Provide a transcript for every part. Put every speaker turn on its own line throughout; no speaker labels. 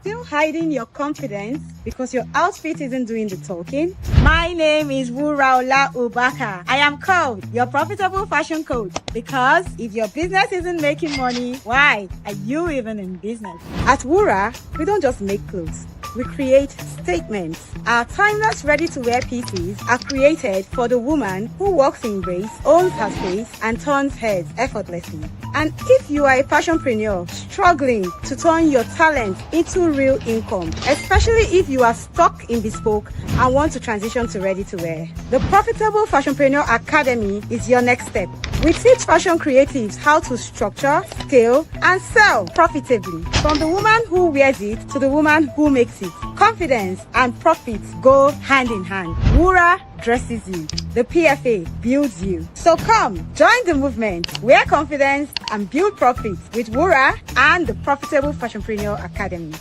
Still hiding your confidence because your outfit isn't doing the talking? My name is Wuraola Ubaka. I am called your profitable fashion coach because if your business isn't making money, why are you even in business? At Wura, we don't just make clothes. We create statements. Our timeless ready-to-wear pieces are created for the woman who walks in grace, owns her space, and turns heads effortlessly. And if you are a fashionpreneur struggling to turn your talent into real income, especially if you are stuck in bespoke and want to transition to ready-to-wear, the Profitable Fashionpreneur Academy is your next step. We teach fashion creatives how to structure, scale, and sell profitably. From the woman who wears it to the woman who makes it. Confidence and profits go hand in hand. Wura dresses you. The PFA builds you. So come, join the movement. Wear confidence and build profits with Wura and the Profitable Fashionpreneur Academy.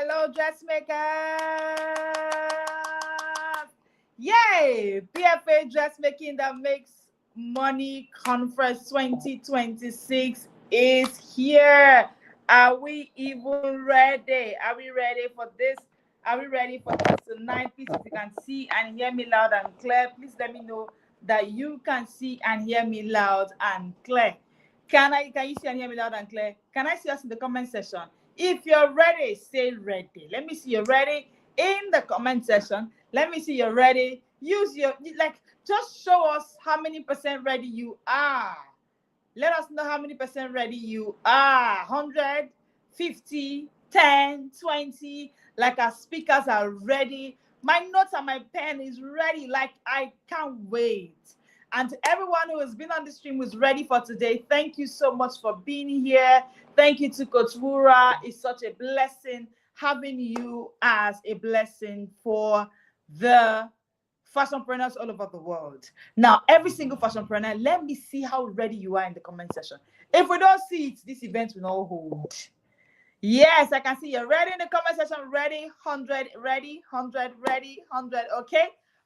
Hello, dressmakers! Yay! PFA Dressmaking That Makes Money Conference 2026 is here. Are we even ready? Are we ready for this? Are we ready for this tonight? Please, if you can see and hear me loud and clear, please let me know that you can see and hear me loud and clear. Can you see and hear me loud and clear? Can I see us in the comment section? If you're ready, say ready. Let me see you're ready in the comment section. Let me see you're ready. Just show us how many percent ready you are. Let us know how many percent ready you are. 100, 50, 10, 20. Like our speakers are ready. My notes and my pen is ready. Like I can't wait. And to everyone who has been on the stream who's ready for today, thank you so much for being here. Thank you to Coach Wura. It's such a blessing having you as a blessing for the fashionpreneurs all over the world. Now, every single fashionpreneur, let me see how ready you are in the comment section. If we don't see it, this event will not hold. Yes, I can see you're ready in the comment section. Ready, 100, ready, 100, ready, 100.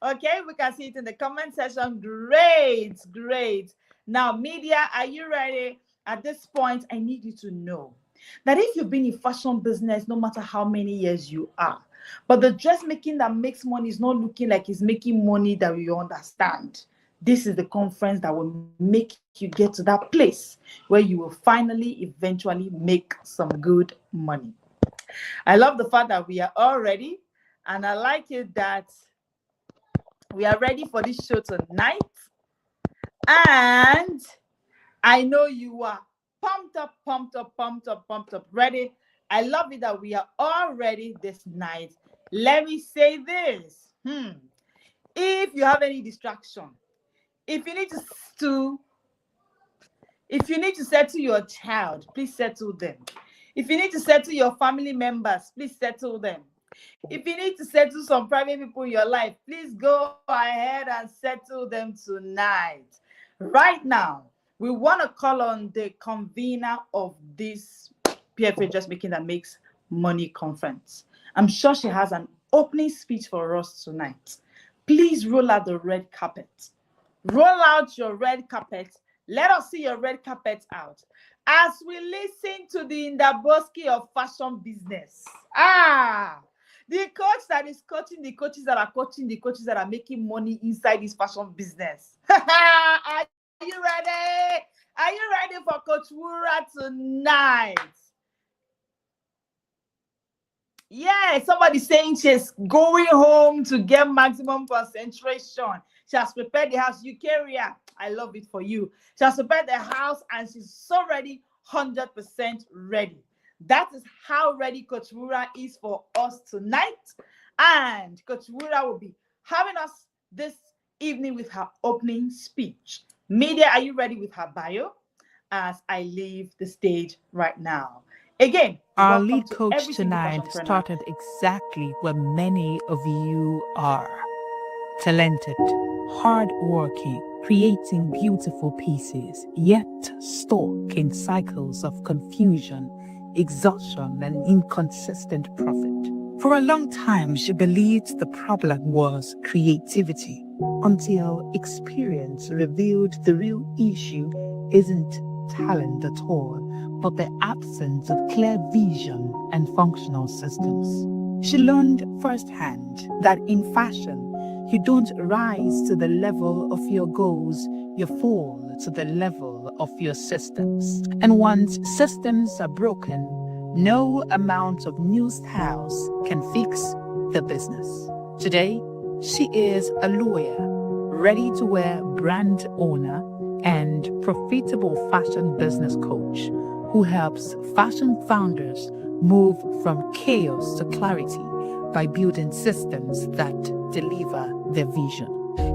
Okay, we can see it in the comment section. Great. Now, media, are you ready? At this point, I need you to know that if you've been in fashion business, no matter how many years you are, but the dressmaking that makes money is not looking like it's making money that you understand, this is the conference that will make you get to that place where you will finally, eventually make some good money. I love the fact that we are all ready, and I like it that we are ready for this show tonight. And I know you are pumped up, ready. I love it that we are all ready this night. Let me say this. If you have any distraction, if you need to settle your child, please settle them. If you need to settle your family members, please settle them. If you need to settle some private people in your life, please go ahead and settle them tonight. Right now, we want to call on the convener of this PFA Dressmaking That Makes Money conference. I'm sure she has an opening speech for us tonight. Please roll out the red carpet. Roll out your red carpet. Let us see your red carpet out as we listen to the Ndaboski of fashion business. The coach that is coaching the coaches that are coaching the coaches that are making money inside this fashion business. Are you ready? Are you ready for Coach Wura tonight? Yeah, somebody saying she's going home to get maximum concentration. She has prepared the house. Eukarya, I love it for you. She has prepared the house and she's so ready, 100% ready. That is how ready Coach Wura is for us tonight. And Coach Wura will be having us this evening with her opening speech. Media, are you ready with her bio? As I leave the stage right now. Again,
our lead coach tonight started exactly where many of you are. Talented, hardworking, creating beautiful pieces, yet stuck in cycles of confusion, exhaustion, and inconsistent profit. For a long time, she believed the problem was creativity until experience revealed the real issue isn't talent at all, but the absence of clear vision and functional systems. She learned firsthand that in fashion, you don't rise to the level of your goals, you fall to the level of your systems. And once systems are broken, no amount of new styles can fix the business. Today, she is a lawyer, ready to wear brand owner, and profitable fashion business coach who helps fashion founders move from chaos to clarity by building systems that deliver their vision.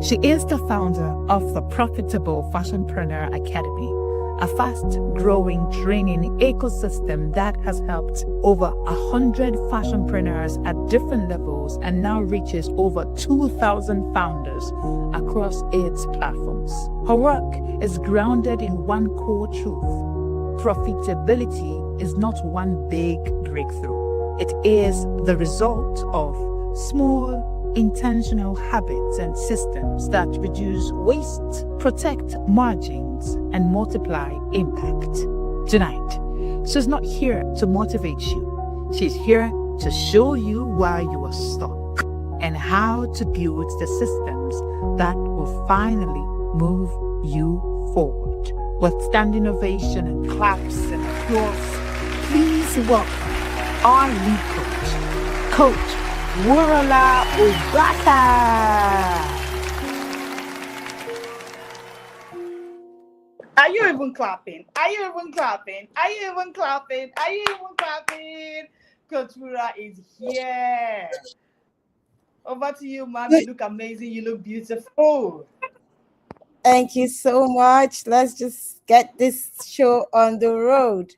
She is the founder of the Profitable Fashionpreneur Academy, a fast-growing training ecosystem that has helped over 100 fashionpreneurs at different levels and now reaches over 2,000 founders across its platforms. Her work is grounded in one core truth: profitability is not one big breakthrough. It is the result of small, intentional habits and systems that reduce waste, protect margins, and multiply impact. Tonight, she's not here to motivate you. She's here to show you why you are stuck and how to build the systems that will finally move you forward. With standing ovation and claps and applause, please welcome our lead coach, Wurala Ubaka.
Are you even clapping? Are you even clapping? Are you even clapping? Are you even clapping? Coach Wura is here. Over to you, ma'am. You look amazing. You look beautiful.
Thank you so much. Let's just get this show on the road.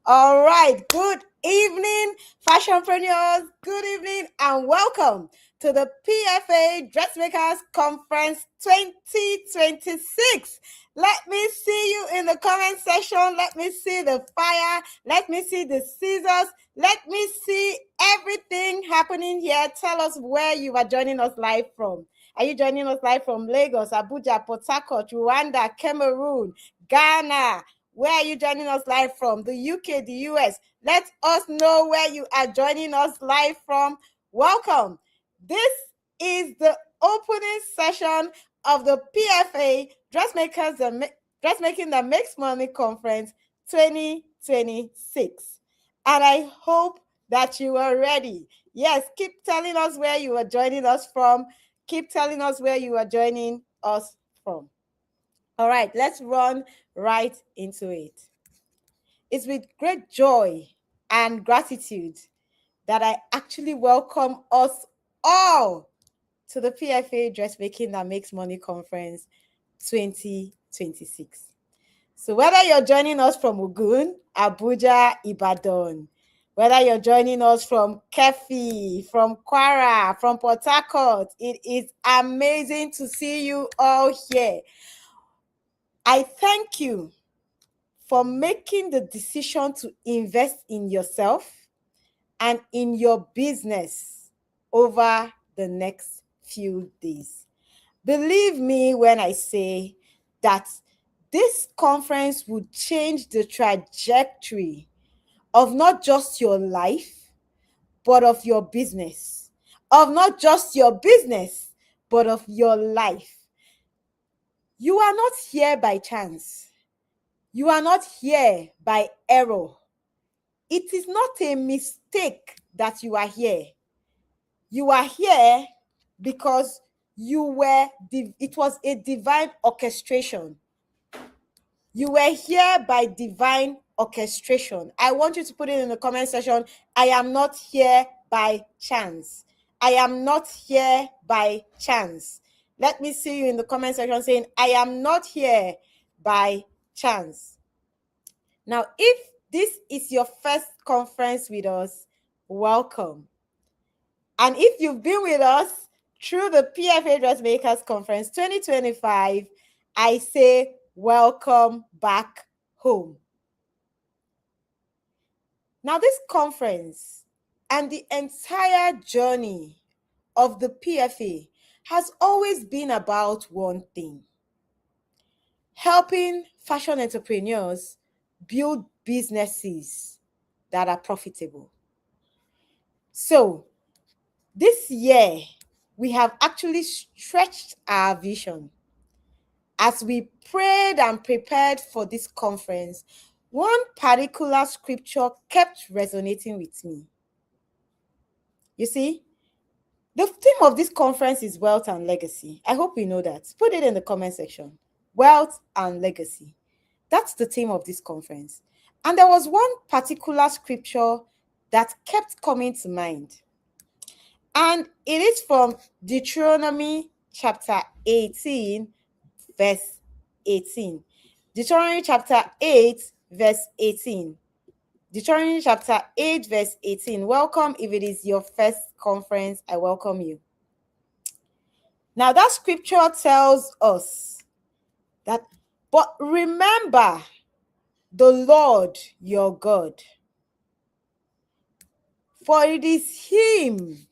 All right. Good evening, fashionpreneurs. Good evening and welcome to the PFA Dressmakers Conference 2026. Let me see you in the comment section. Let me see the fire. Let me see the scissors. Let me see everything happening here. Tell us where you are joining us live from. Are you joining us live from Lagos, Abuja, Port Harcourt, Rwanda, Cameroon, Ghana? Where are you joining us live from? The UK, the US? Let us know where you are joining us live from. Welcome. This is the opening session of the PFA Dressmaking That Makes Money Conference 2026. And I hope that you are ready. Yes, keep telling us where you are joining us from. Keep telling us where you are joining us from. All right, let's run right into it. It's with great joy and gratitude that I actually welcome us all to the PFA Dressmaking That Makes Money Conference 2026. So whether you're joining us from Ogun, Abuja, Ibadan, whether you're joining us from Kefi, from Kwara, from Port Harcourt, it is amazing to see you all here. I thank you for making the decision to invest in yourself and in your business over the next few days. Believe me when I say that this conference will change the trajectory of not just your life, but of your business. Of not just your business, but of your life. You are not here by chance. You are not here by error. It is not a mistake that you are here. You are here because it was a divine orchestration. You were here by divine orchestration. I want you to put it in the comment section. I am not here by chance. I am not here by chance. Let me see you in the comment section saying, I am not here by chance. Now, if this is your first conference with us, welcome. And if you've been with us through the PFA Dressmakers Conference 2025, I say welcome back home. Now, this conference and the entire journey of the PFA has always been about one thing: helping fashion entrepreneurs build businesses that are profitable. So, this year, we have actually stretched our vision. As we prayed and prepared for this conference, one particular scripture kept resonating with me. You see, the theme of this conference is wealth and legacy. I hope we know that. Put it in the comment section. Wealth and legacy. That's the theme of this conference. And there was one particular scripture that kept coming to mind. And it is from Deuteronomy chapter 18, verse 18. Deuteronomy chapter 8, verse 18. Deuteronomy chapter 8, verse 18. Welcome. If it is your first conference, I welcome you. Now, that scripture tells us that, but remember the Lord your God, for it is Him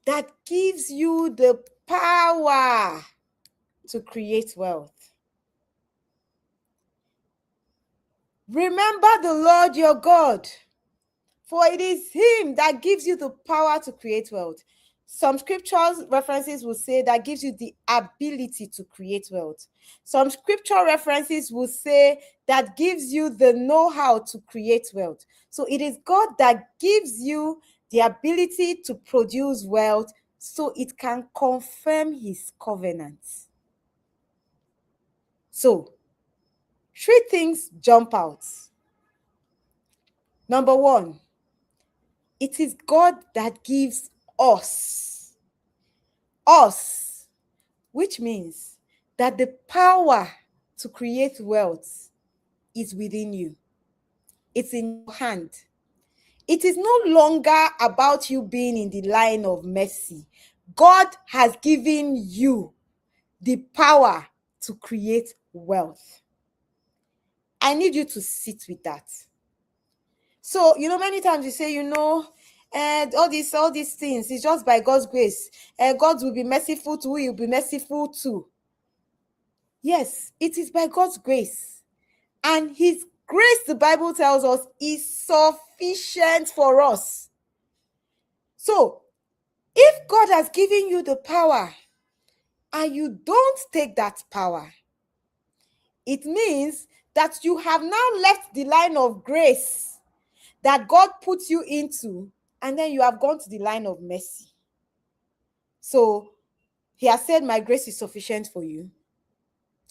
that gives you the power to create wealth. Remember the Lord your God, for it is Him that gives you the power to create wealth. Some scriptures references will say that gives you the ability to create wealth. Some scripture references will say that gives you the know-how to create wealth. So it is God that gives you the ability to produce wealth so it can confirm His covenant. So, three things jump out. Number one, it is God that gives us, which means that the power to create wealth is within you. It's in your hand. It is no longer about you being in the line of mercy. God has given you the power to create wealth. I need you to sit with that. So, many times you say, all these things, it's just by God's grace. God will be merciful to who He will be merciful to. Yes, it is by God's grace. And His grace, the Bible tells us, is sufficient for us. So, if God has given you the power and you don't take that power, it means that you have now left the line of grace that God put you into, and then you have gone to the line of mercy. So He has said, my grace is sufficient for you,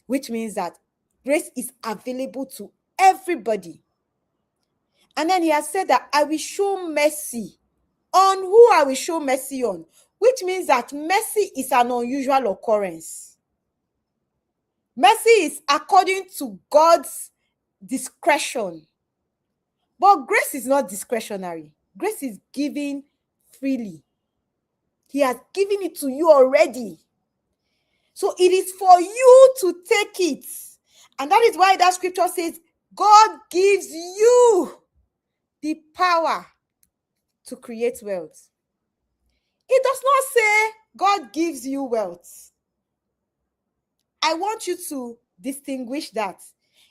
which means that grace is available to everybody. And then He has said that I will show mercy on who I will show mercy on, which means that mercy is an unusual occurrence. Mercy is according to God's discretion. But grace is not discretionary. Grace is given freely. He has given it to you already. So it is for you to take it. And that is why that scripture says, God gives you the power to create wealth. It does not say God gives you wealth. I want you to distinguish that.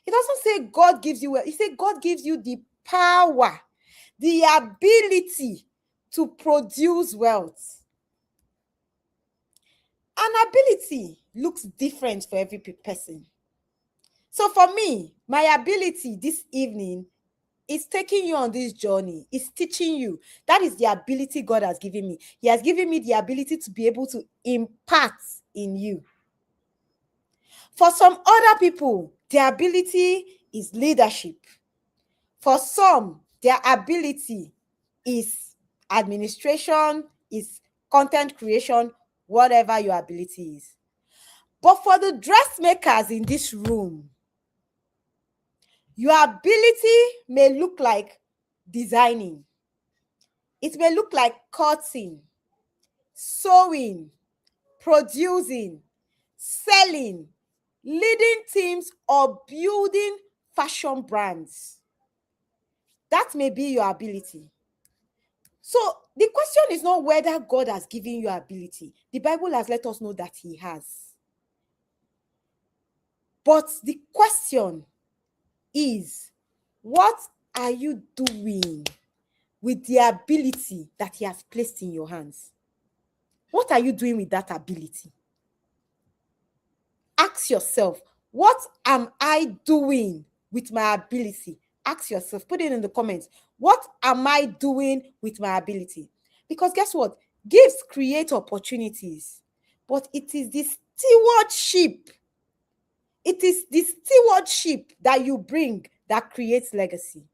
It doesn't say God gives you wealth. It says God gives you the power, the ability to produce wealth. An ability looks different for every person. So for me, my ability this evening is taking you on this journey, is teaching you. That is the ability God has given me. He has given me the ability to be able to impart in you. For some other people, their ability is leadership. For some, their ability is administration, is content creation, whatever your ability is. But for the dressmakers in this room, your ability may look like designing. It may look like cutting, sewing, producing, selling, leading teams, or building fashion brands. That may be your ability. So the question is not whether God has given you ability. The Bible has let us know that he has. But the question is, what are you doing with the ability that he has placed in your hands? What are you doing with that ability? Ask yourself, what am I doing with my ability? Ask yourself, put it in the comments. What am I doing with my ability? Because guess what? Gifts create opportunities, but it is the stewardship. It is the stewardship that you bring that creates legacy.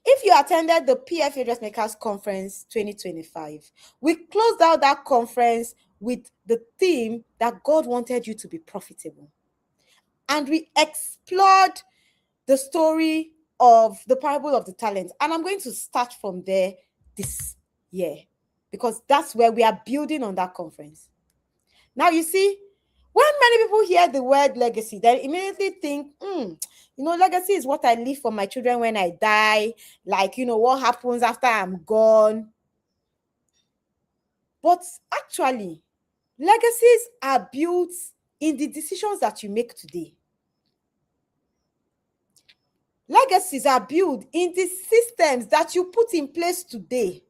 If you attended the PFA Dressmakers Conference 2025, we closed out that conference with the theme that God wanted you to be profitable. And we explored the story of the parable of the talents. And I'm going to start from there this year because that's where we are building on that conference. Now, you see, when many people hear the word legacy, they immediately think, legacy is what I leave for my children when I die, like, what happens after I'm gone. But actually, legacies are built in the decisions that you make today. Legacies are built in the systems that you put in place today.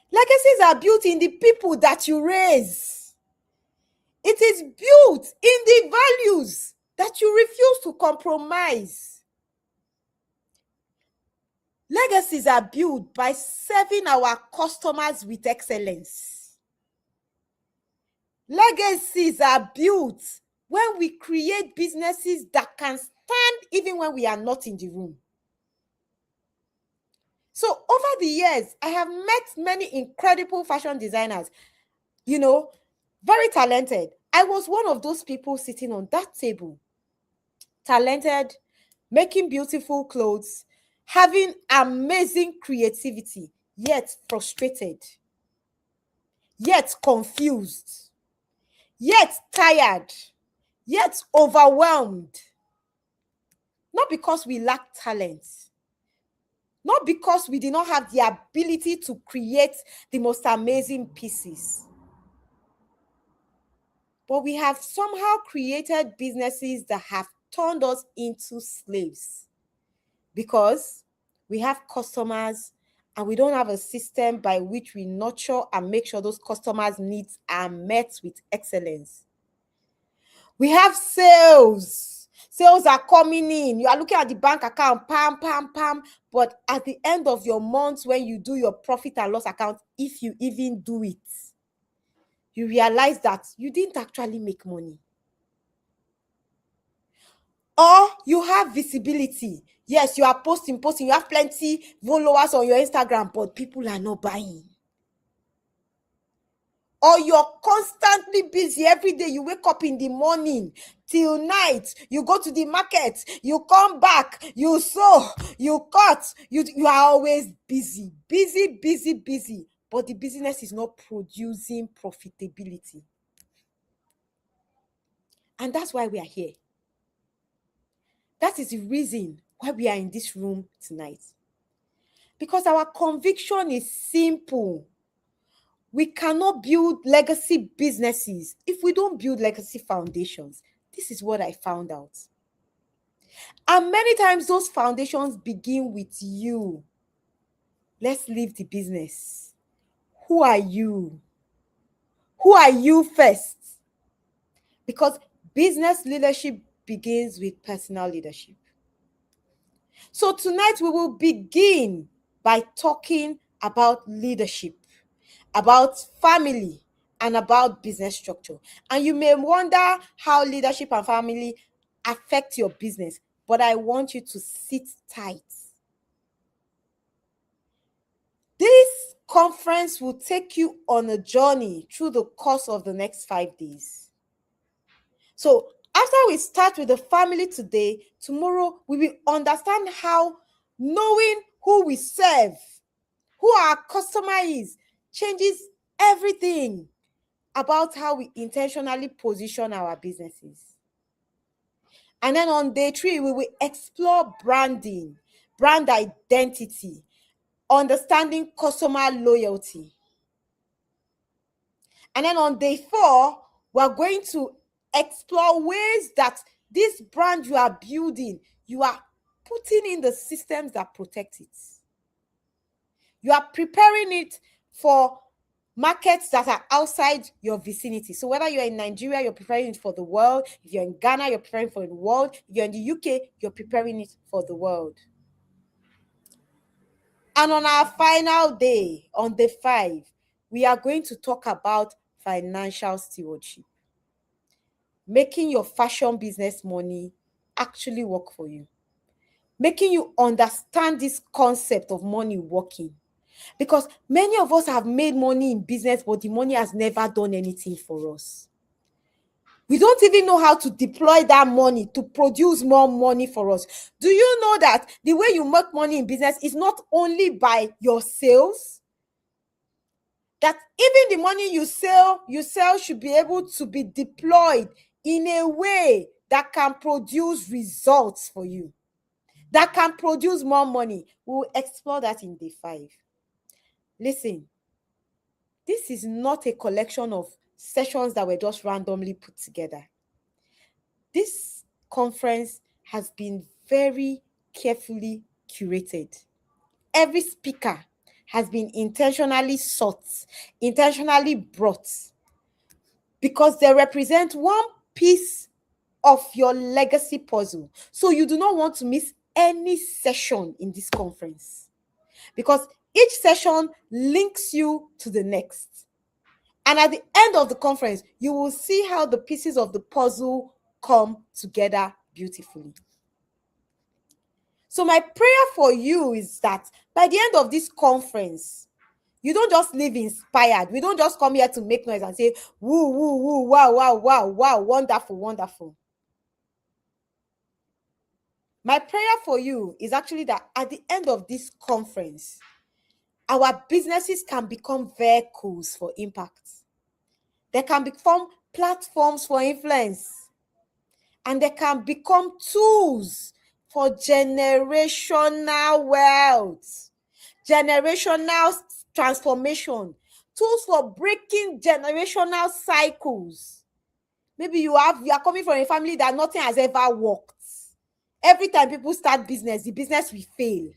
Legacies are built in the people that you raise. It is built in the values that you refuse to compromise. Legacies are built by serving our customers with excellence. Legacies are built when we create businesses that can stand even when we are not in the room. So over the years, I have met many incredible fashion designers, very talented. I was one of those people sitting on that table, talented, making beautiful clothes, having amazing creativity, yet frustrated, yet confused, yet tired, yet overwhelmed. Not because we lack talent, not because we did not have the ability to create the most amazing pieces, but we have somehow created businesses that have turned us into slaves because we have customers and we don't have a system by which we nurture and make sure those customers' needs are met with excellence. We have sales. Sales are coming in. You are looking at the bank account, pam, pam, pam. But at the end of your month, when you do your profit and loss account, if you even do it, you realize that you didn't actually make money. Or you have visibility. Yes, you are posting. You have plenty followers on your Instagram, but people are not buying. Or you're constantly busy every day. You wake up in the morning till night. You go to the market. You come back. You sew. You cut. You are always busy. Busy. But the business is not producing profitability. And that's why we are here. That is the reason why we are in this room tonight. Because our conviction is simple. We cannot build legacy businesses if we don't build legacy foundations. This is what I found out. And many times those foundations begin with you. Let's leave the business. Who are you? Who are you first? Because business leadership begins with personal leadership. So tonight we will begin by talking about leadership, about family, and about business structure. And you may wonder how leadership and family affect your business, but I want you to sit tight. This conference will take you on a journey through the course of the next 5 days. So after we start with the family today, tomorrow we will understand how knowing who we serve, who our customer is, changes everything about how we intentionally position our businesses. And then on day 3, we will explore branding, brand identity, understanding customer loyalty. And then on day 4, we're going to explore ways that this brand you are building, you are putting in the systems that protect it. You are preparing it for markets that are outside your vicinity. So whether you're in Nigeria, you're preparing it for the world. If you're in Ghana, you're preparing for the world. If you're in the UK, you're preparing it for the world. And on our final day, on day 5, we are going to talk about financial stewardship. Making your fashion business money actually work for you. Making you understand this concept of money working. Because many of us have made money in business, but the money has never done anything for us. We don't even know how to deploy that money to produce more money for us. Do you know that the way you make money in business is not only by your sales? That even the money you sell should be able to be deployed in a way that can produce results for you, that can produce more money. We'll explore that in day 5. Listen, this is not a collection of sessions that were just randomly put together. This conference has been very carefully curated. Every speaker has been intentionally sought, intentionally brought, because they represent one piece of your legacy puzzle. So you do not want to miss any session in this conference, because each session links you to the next. And at the end of the conference, you will see how the pieces of the puzzle come together beautifully. So my prayer for you is that by the end of this conference, you don't just live inspired. We don't just come here to make noise and say, woo, woo, woo, wow, wow, wow, wow, wonderful, wonderful. My prayer for you is actually that at the end of this conference, our businesses can become vehicles for impact. They can become platforms for influence. And they can become tools for generational wealth, generational transformation, tools for breaking generational cycles. Maybe you are coming from a family that nothing has ever worked. Every time people start business, the business will fail.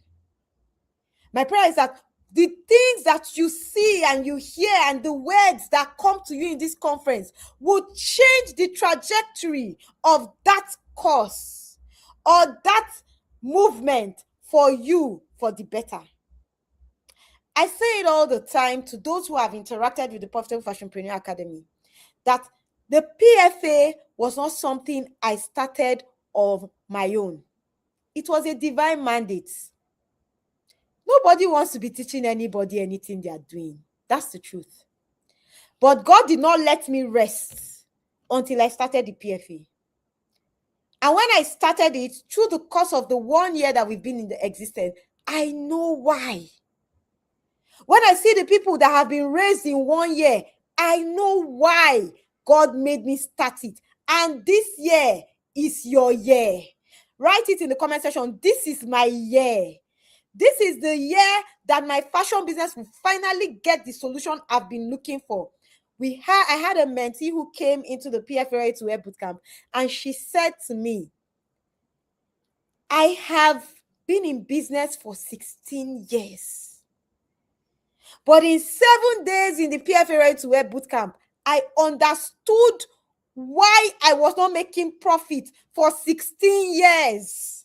My prayer is that the things that you see and you hear and the words that come to you in this conference will change the trajectory of that course or that movement for you for the better. I say it all the time to those who have interacted with the Profitable Fashionpreneur Academy, that the PFA was not something I started of my own. It was a divine mandate. Nobody wants to be teaching anybody anything they are doing. That's the truth. But God did not let me rest until I started the PFA. And when I started it, through the course of the 1 year that we've been in the existence, I know why. When I see the people that have been raised in 1 year, I know why God made me start it. And this year is your year. Write it in the comment section. This is my year. This is the year that my fashion business will finally get the solution I've been looking for. I had a mentee who came into the PFA to Wear Bootcamp, and she said to me, I have been in business for 16 years. But in 7 days in the PFA to Wear Bootcamp, I understood why I was not making profit for 16 years.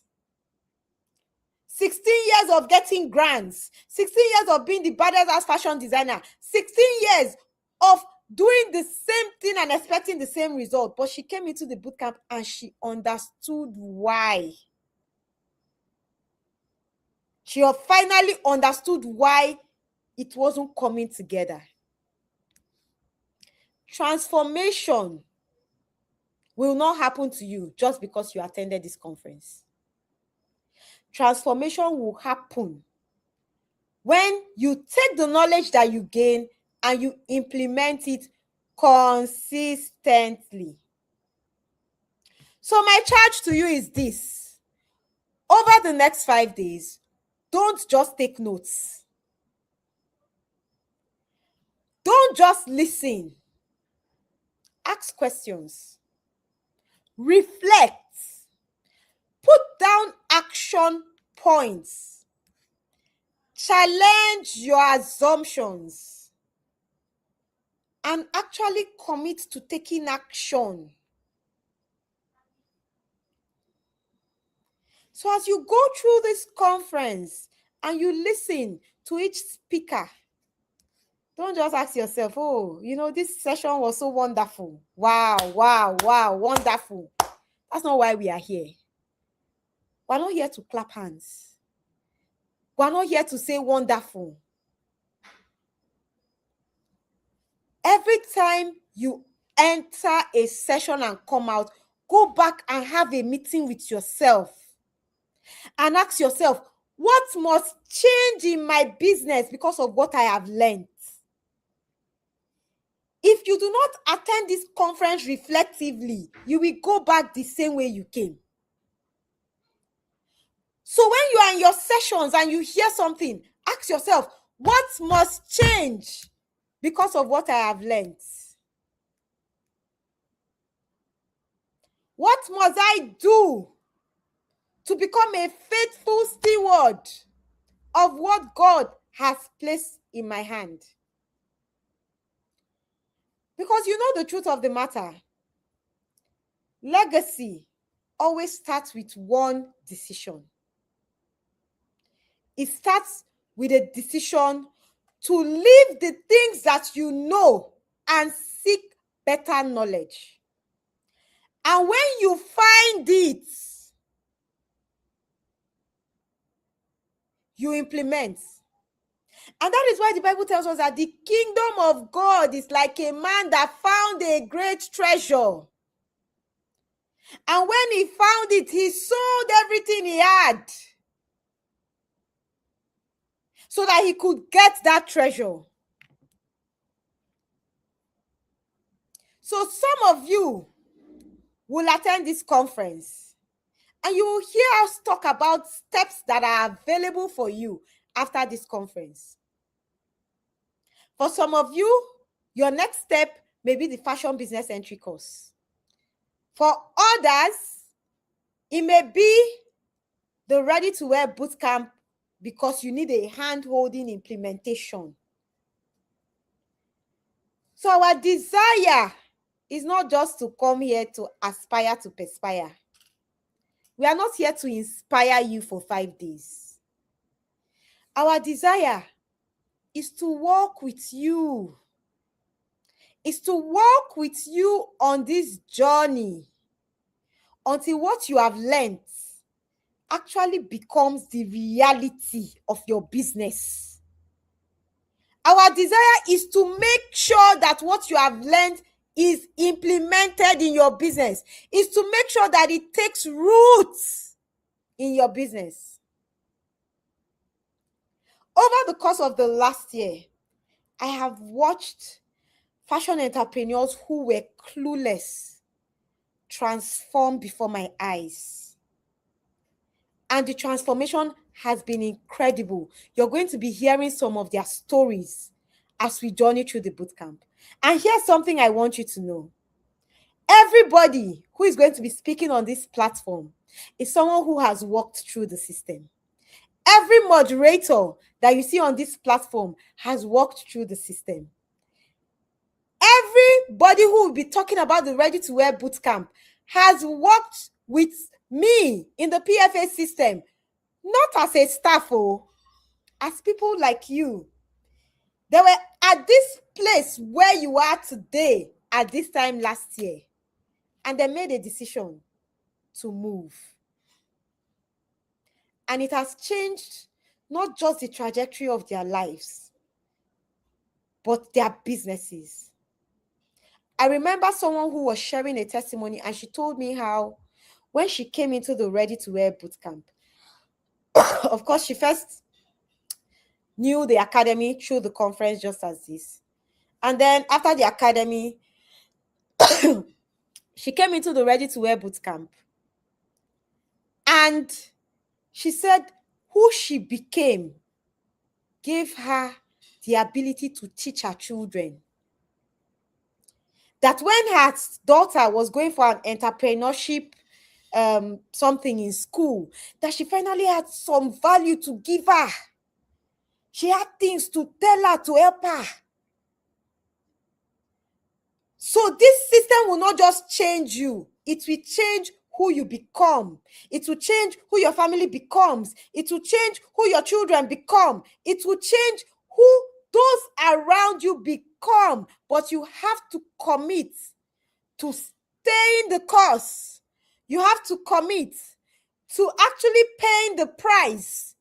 16 years of getting grants, 16 years of being the baddest ass fashion designer, 16 years of doing the same thing and expecting the same result. But she came into the bootcamp and she understood why. She finally understood why it wasn't coming together. Transformation will not happen to you just because you attended this conference. Transformation will happen when you take the knowledge that you gain and you implement it consistently. So my charge to you is this. Over the next 5 days, don't just take notes. Don't just listen. Ask questions. Reflect. Put down action points. Challenge your assumptions. And actually commit to taking action. So as you go through this conference and you listen to each speaker, don't just ask yourself, oh, this session was so wonderful. Wow, wow, wow, wonderful. That's not why we are here. We're not here to clap hands. We're not here to say wonderful. Every time you enter a session and come out, go back and have a meeting with yourself and ask yourself, what must change in my business because of what I have learned? If you do not attend this conference reflectively, you will go back the same way you came. So when you are in your sessions and you hear something, ask yourself, what must change because of what I have learned? What must I do to become a faithful steward of what God has placed in my hand? Because you know the truth of the matter. Legacy always starts with one decision. It starts with a decision to leave the things that you know and seek better knowledge. And when you find it, you implement. And that is why the Bible tells us that the kingdom of God is like a man that found a great treasure. And when he found it, he sold everything he had so that he could get that treasure. So some of you will attend this conference and you will hear us talk about steps that are available for you after this conference. For some of you, your next step may be the fashion business entry course. For others, it may be the ready-to-wear bootcamp because you need a hand-holding implementation. So our desire is not just to come here to aspire to perspire. We are not here to inspire you for 5 days. Our desire is to walk with you. Is to walk with you on this journey until what you have learned actually becomes the reality of your business. Our desire is to make sure that what you have learned is implemented in your business, is to make sure that it takes roots in your business. Over the course of the last year, I have watched fashion entrepreneurs who were clueless transform before my eyes. And the transformation has been incredible. You're going to be hearing some of their stories as we journey through the bootcamp. And here's something I want you to know. Everybody who is going to be speaking on this platform is someone who has walked through the system. Every moderator that you see on this platform has walked through the system. Everybody who will be talking about the ready-to-wear bootcamp has worked with me in the PFA system, not as a staff, as people like you. They were at this place where you are today at this time last year, and they made a decision to move. And it has changed not just the trajectory of their lives, but their businesses. I remember someone who was sharing a testimony, and she told me how when she came into the ready-to-wear bootcamp, of course, she first knew the academy through the conference just as this. And then after the academy, she came into the ready-to-wear bootcamp. And she said, who she became gave her the ability to teach her children. That when her daughter was going for an entrepreneurship something in school, that she finally had some value to give her. She had things to tell her to help her. So this system will not just change you, it will change who you become. It will change who your family becomes. It will change who your children become. It will change who those around you become. But you have to commit to staying the course. You have to commit to actually paying the price.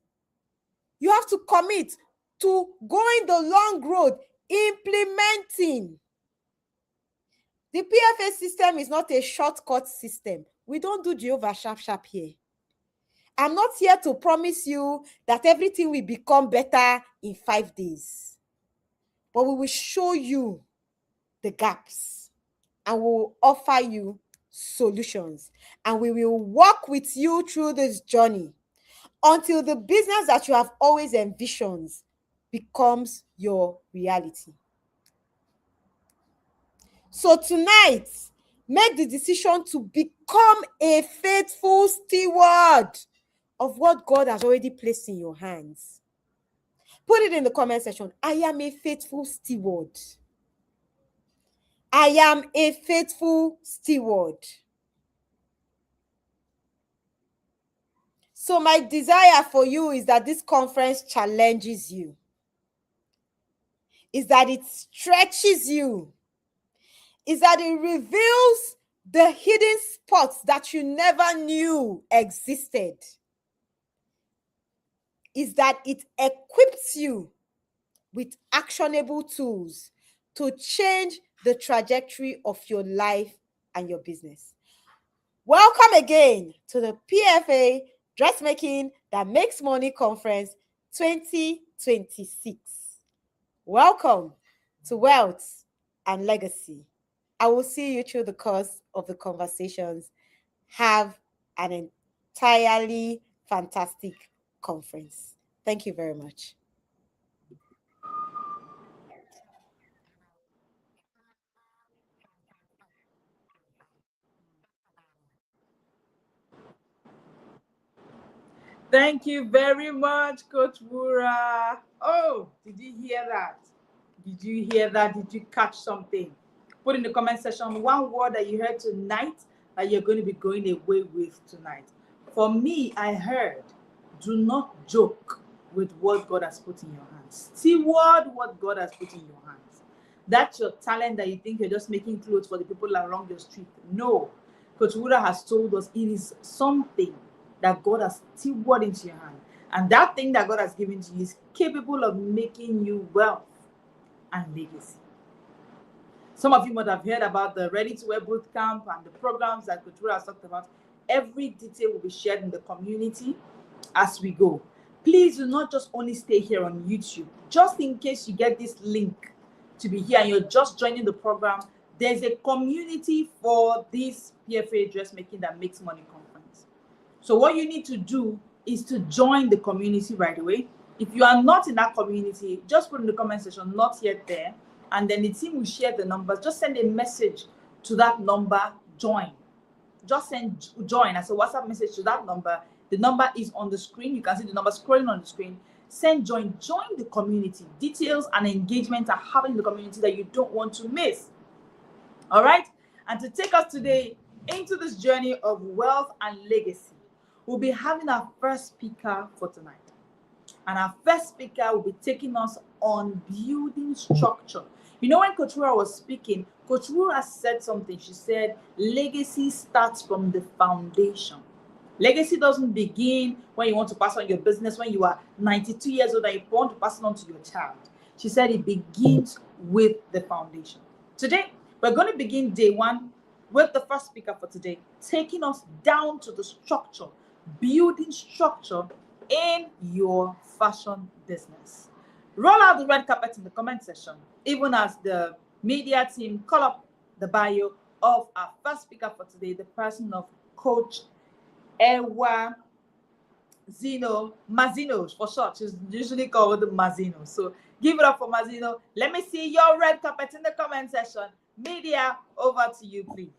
You have to commit to going the long road, implementing. The PFA system is not a shortcut system. We don't do Jehovah sharp sharp here. I'm not here to promise you that everything will become better in 5 days. But we will show you the gaps and we will offer you solutions. And we will walk with you through this journey until the business that you have always envisioned becomes your reality. So tonight, make the decision to become a faithful steward of what God has already placed in your hands. Put it in the comment section. I am a faithful steward. I am a faithful steward. So my desire for you is that this conference challenges you. Is that it stretches you. Is that it reveals the hidden spots that you never knew existed. Is that it equips you with actionable tools to change the trajectory of your life and your business. Welcome again to the PFA Dressmaking That Makes Money Conference 2026. Welcome to Wealth and Legacy. I will see you through the course of the conversations. Have an entirely fantastic conference. Thank you very much.
Thank you very much, Coach Wura. Oh, did you hear that? Did you hear that? Did you catch something? Put in the comment section one word that you heard tonight that you're going to be going away with tonight. For me, I heard, do not joke with what God has put in your hands. Steward what God has put in your hands. That's your talent that you think you're just making clothes for the people along your street. No. Coach Wura has told us it is something that God has steward into your hand. And that thing that God has given to you is capable of making you wealth and legacy. Some of you might have heard about the Ready to Wear Bootcamp and the programs that Coach Wura has talked about. Every detail will be shared in the community as we go. Please do not just only stay here on YouTube. Just in case you get this link to be here and you're just joining the program, there's a community for this PFA Dressmaking That Makes Money conference. So what you need to do is to join the community right away. If you are not in that community, just put in the comment section, not yet there, and then the team will share the numbers. Just send a message to that number, join. Just send join as a WhatsApp message to that number. The number is on the screen. You can see the number scrolling on the screen. Send join the community. Details and engagement are happening in the community that you don't want to miss. All right? And to take us today into this journey of wealth and legacy, we'll be having our first speaker for tonight. And our first speaker will be taking us on building structure. You know, when Coach Wura was speaking, Coach Wura said something. She said, legacy starts from the foundation. Legacy doesn't begin when you want to pass on your business, when you are 92 years old and you want to pass it on to your child. She said it begins with the foundation. Today, we're going to begin day one with the first speaker for today, taking us down to the structure, building structure in your fashion business. Roll out the red carpet in the comment section, even as the media team call up the bio of our first speaker for today, the person of Coach Ewa Zeno, Mazino for short. She's usually called Mazino. So give it up for Mazino. Let me see your red carpet in the comment section. Media, over to you, please.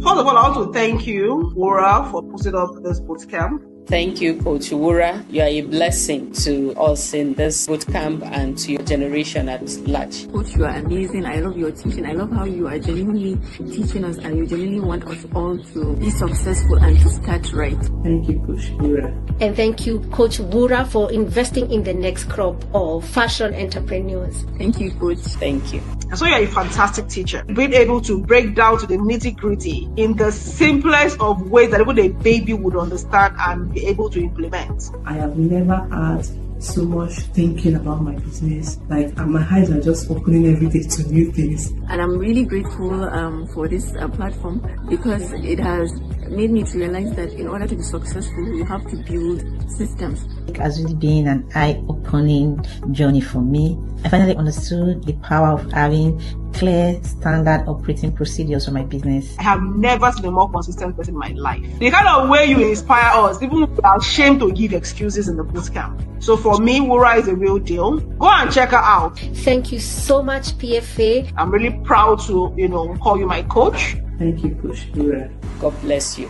First of all, I want to thank you, Wura, for putting up this bootcamp.
Thank you, Coach Wura. You are a blessing to us in this bootcamp and to your generation at large.
Coach, you are amazing. I love your teaching. I love how you are genuinely teaching us and you genuinely want us all to be successful and to start right.
Thank you, Coach Wura.
And thank you, Coach Wura, for investing in the next crop of fashion entrepreneurs.
Thank you, Coach.
Thank you.
And so you're a fantastic teacher, being able to break down to the nitty-gritty in the simplest of ways that even a baby would understand and be able to implement.
I have never had so much thinking about my business. Like, my eyes are just opening every day to new things.
And I'm really grateful for this platform because it has made me to realize that in order to be successful, you have to build systems.
It has really been an eye-opening journey for me. I finally understood the power of having clear standard operating procedures for my business.
I have never seen a more consistent person in my life. The kind of way you inspire us, even if we are ashamed to give excuses in the bootcamp. So for me, Wura is a real deal. Go and check her out.
Thank you so much, PFA.
I'm really proud to, call you my coach.
Thank you, Coach Wura.
God bless you.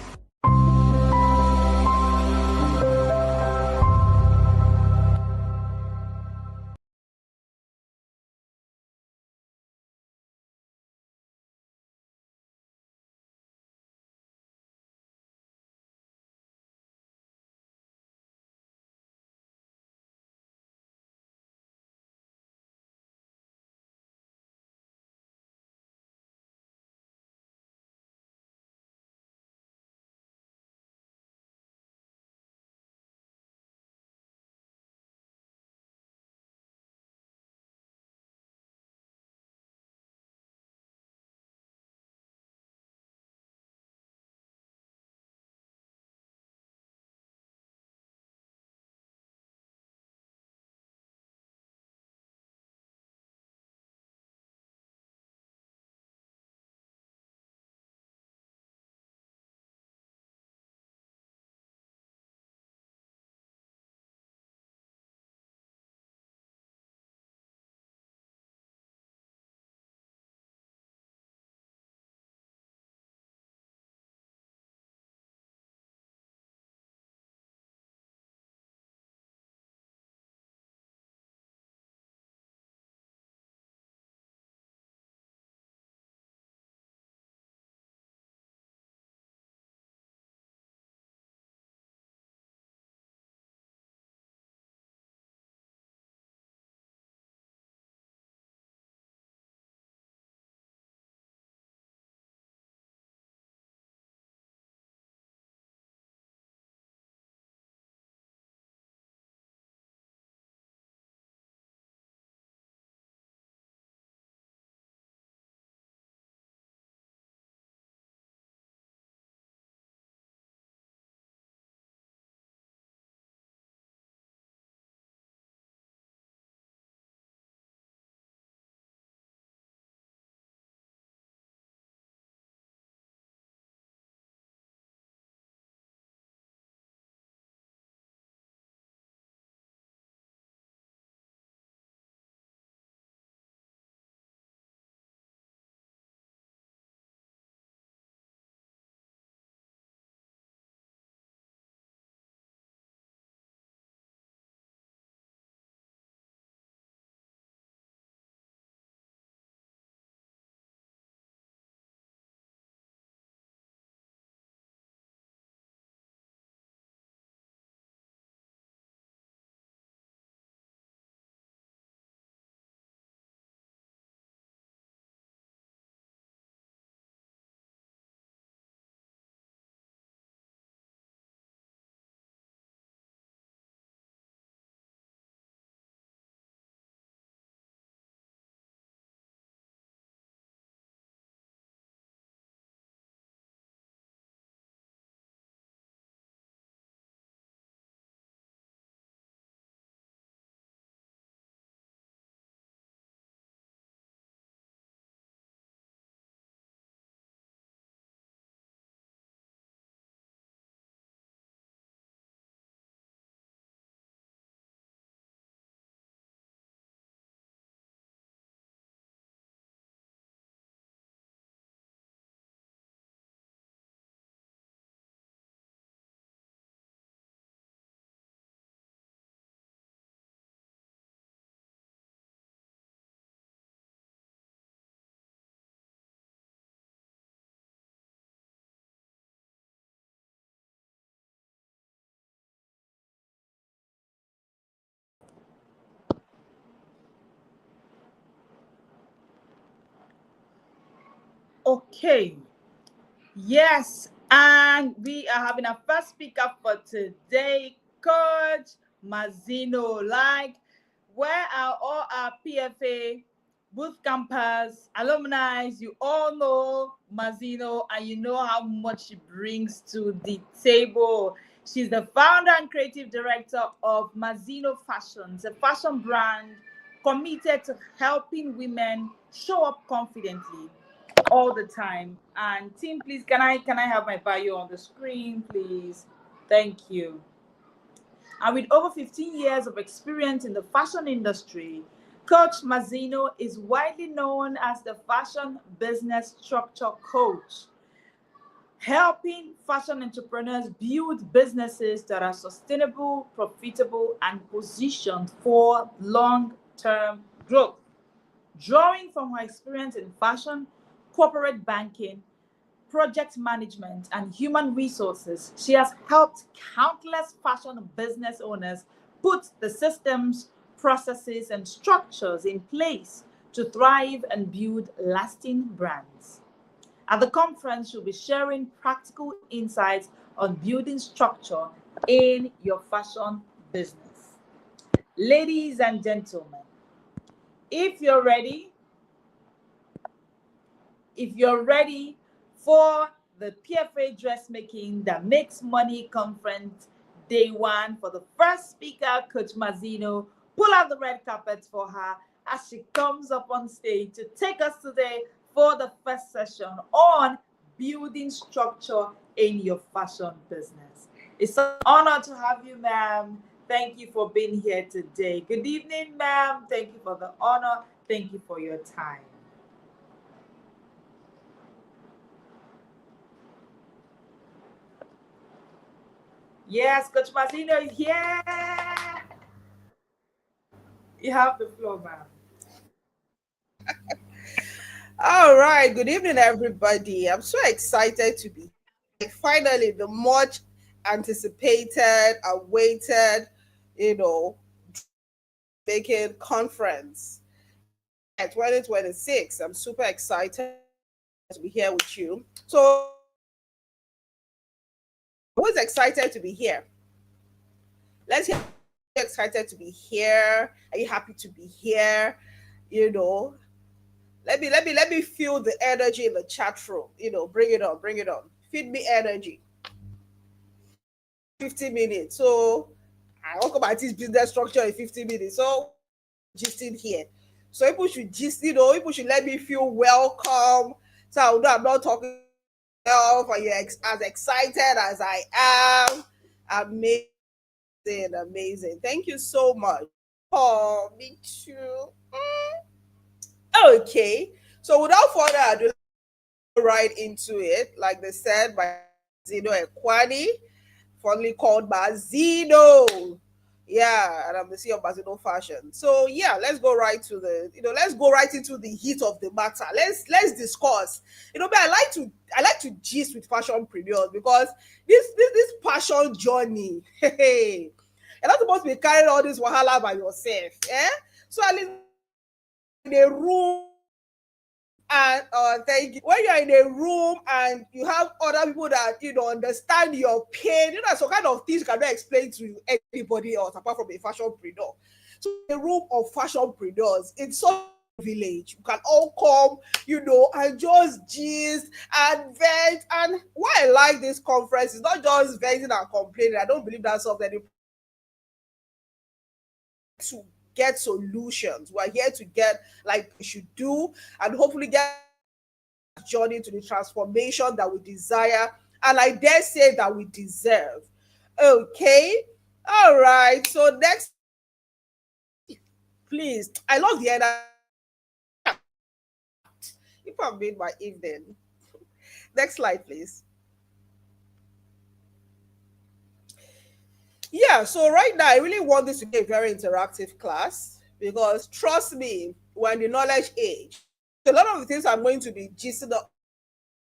Okay. Yes, and we are having a first speaker for today, Coach Mazino. Like, where are all our PFA boot campers, alumni? You all know Mazino, and you know how much she brings to the table. She's the founder and creative director of Mazino Fashions, a fashion brand committed to helping women show up confidently all the time. And team, please, can I have my bio on the screen, please? Thank you. And with over 15 years of experience in the fashion industry, Coach Mazino is widely known as the fashion business structure coach, helping fashion entrepreneurs build businesses that are sustainable, profitable, and positioned for long-term growth. Drawing from her experience in fashion, corporate banking, project management, and human resources, she has helped countless fashion business owners put the systems, processes, and structures in place to thrive and build lasting brands. At the conference, she'll be sharing practical insights on building structure in your fashion business. Ladies and gentlemen, if you're ready, if you're ready for the PFA Dressmaking That Makes Money Conference Day 1 for the first speaker, Coach Mazino, pull out the red carpet for her as she comes up on stage to take us today for the first session on building structure in your fashion business. It's an honor to have you, ma'am. Thank you for being here today. Good evening, ma'am. Thank you for the honor. Thank you for your time. Yes, Coach Mazino is here. You have the floor, ma'am.
All right. Good evening, everybody. I'm so excited to be here. Finally the much anticipated, awaited, you know, making conference at 2026. I'm super excited to be here with you. So, always excited to be here. Let's hear. Excited to be here. Are you happy to be here? You know, let me feel the energy in the chat room. Bring it on, bring it on. Feed me energy. 50 minutes. So I talk about this business structure in 50 minutes. So just in here. So people should people should let me feel welcome. So I know I'm not talking for you as excited as I am. Amazing. Thank you so much. Oh, me too. Okay. So without further ado, let's go right into it. Like they said, by Zeno Ekwani, fondly called Mazino. Yeah, and I'm the CEO of Mazino Fashion. So yeah, let's go right to let's go right into the heat of the matter. Let's discuss. But I like to gist with fashionpreneurs because this passion journey, hey, you're not supposed to be carrying all this wahala by yourself. So at least in a room, and thank you. When you're in a room and you have other people that understand your pain, some kind of things you cannot explain to anybody else apart from a fashionpreneur. So a room of fashionpreneurs, it's such a village. You can all come, and just gist and vent. And why I like this conference is not just venting and complaining. I don't believe that solves any to get solutions. We're here to get like we should do and hopefully get journey to the transformation that we desire and I dare say that we deserve. Okay. All right. So next, please. I love the end. If I've made my evening. Next slide, please. Yeah, so right now I really want this to be a very interactive class because trust me, we're in the knowledge age. A lot of the things I'm going to be gisting up,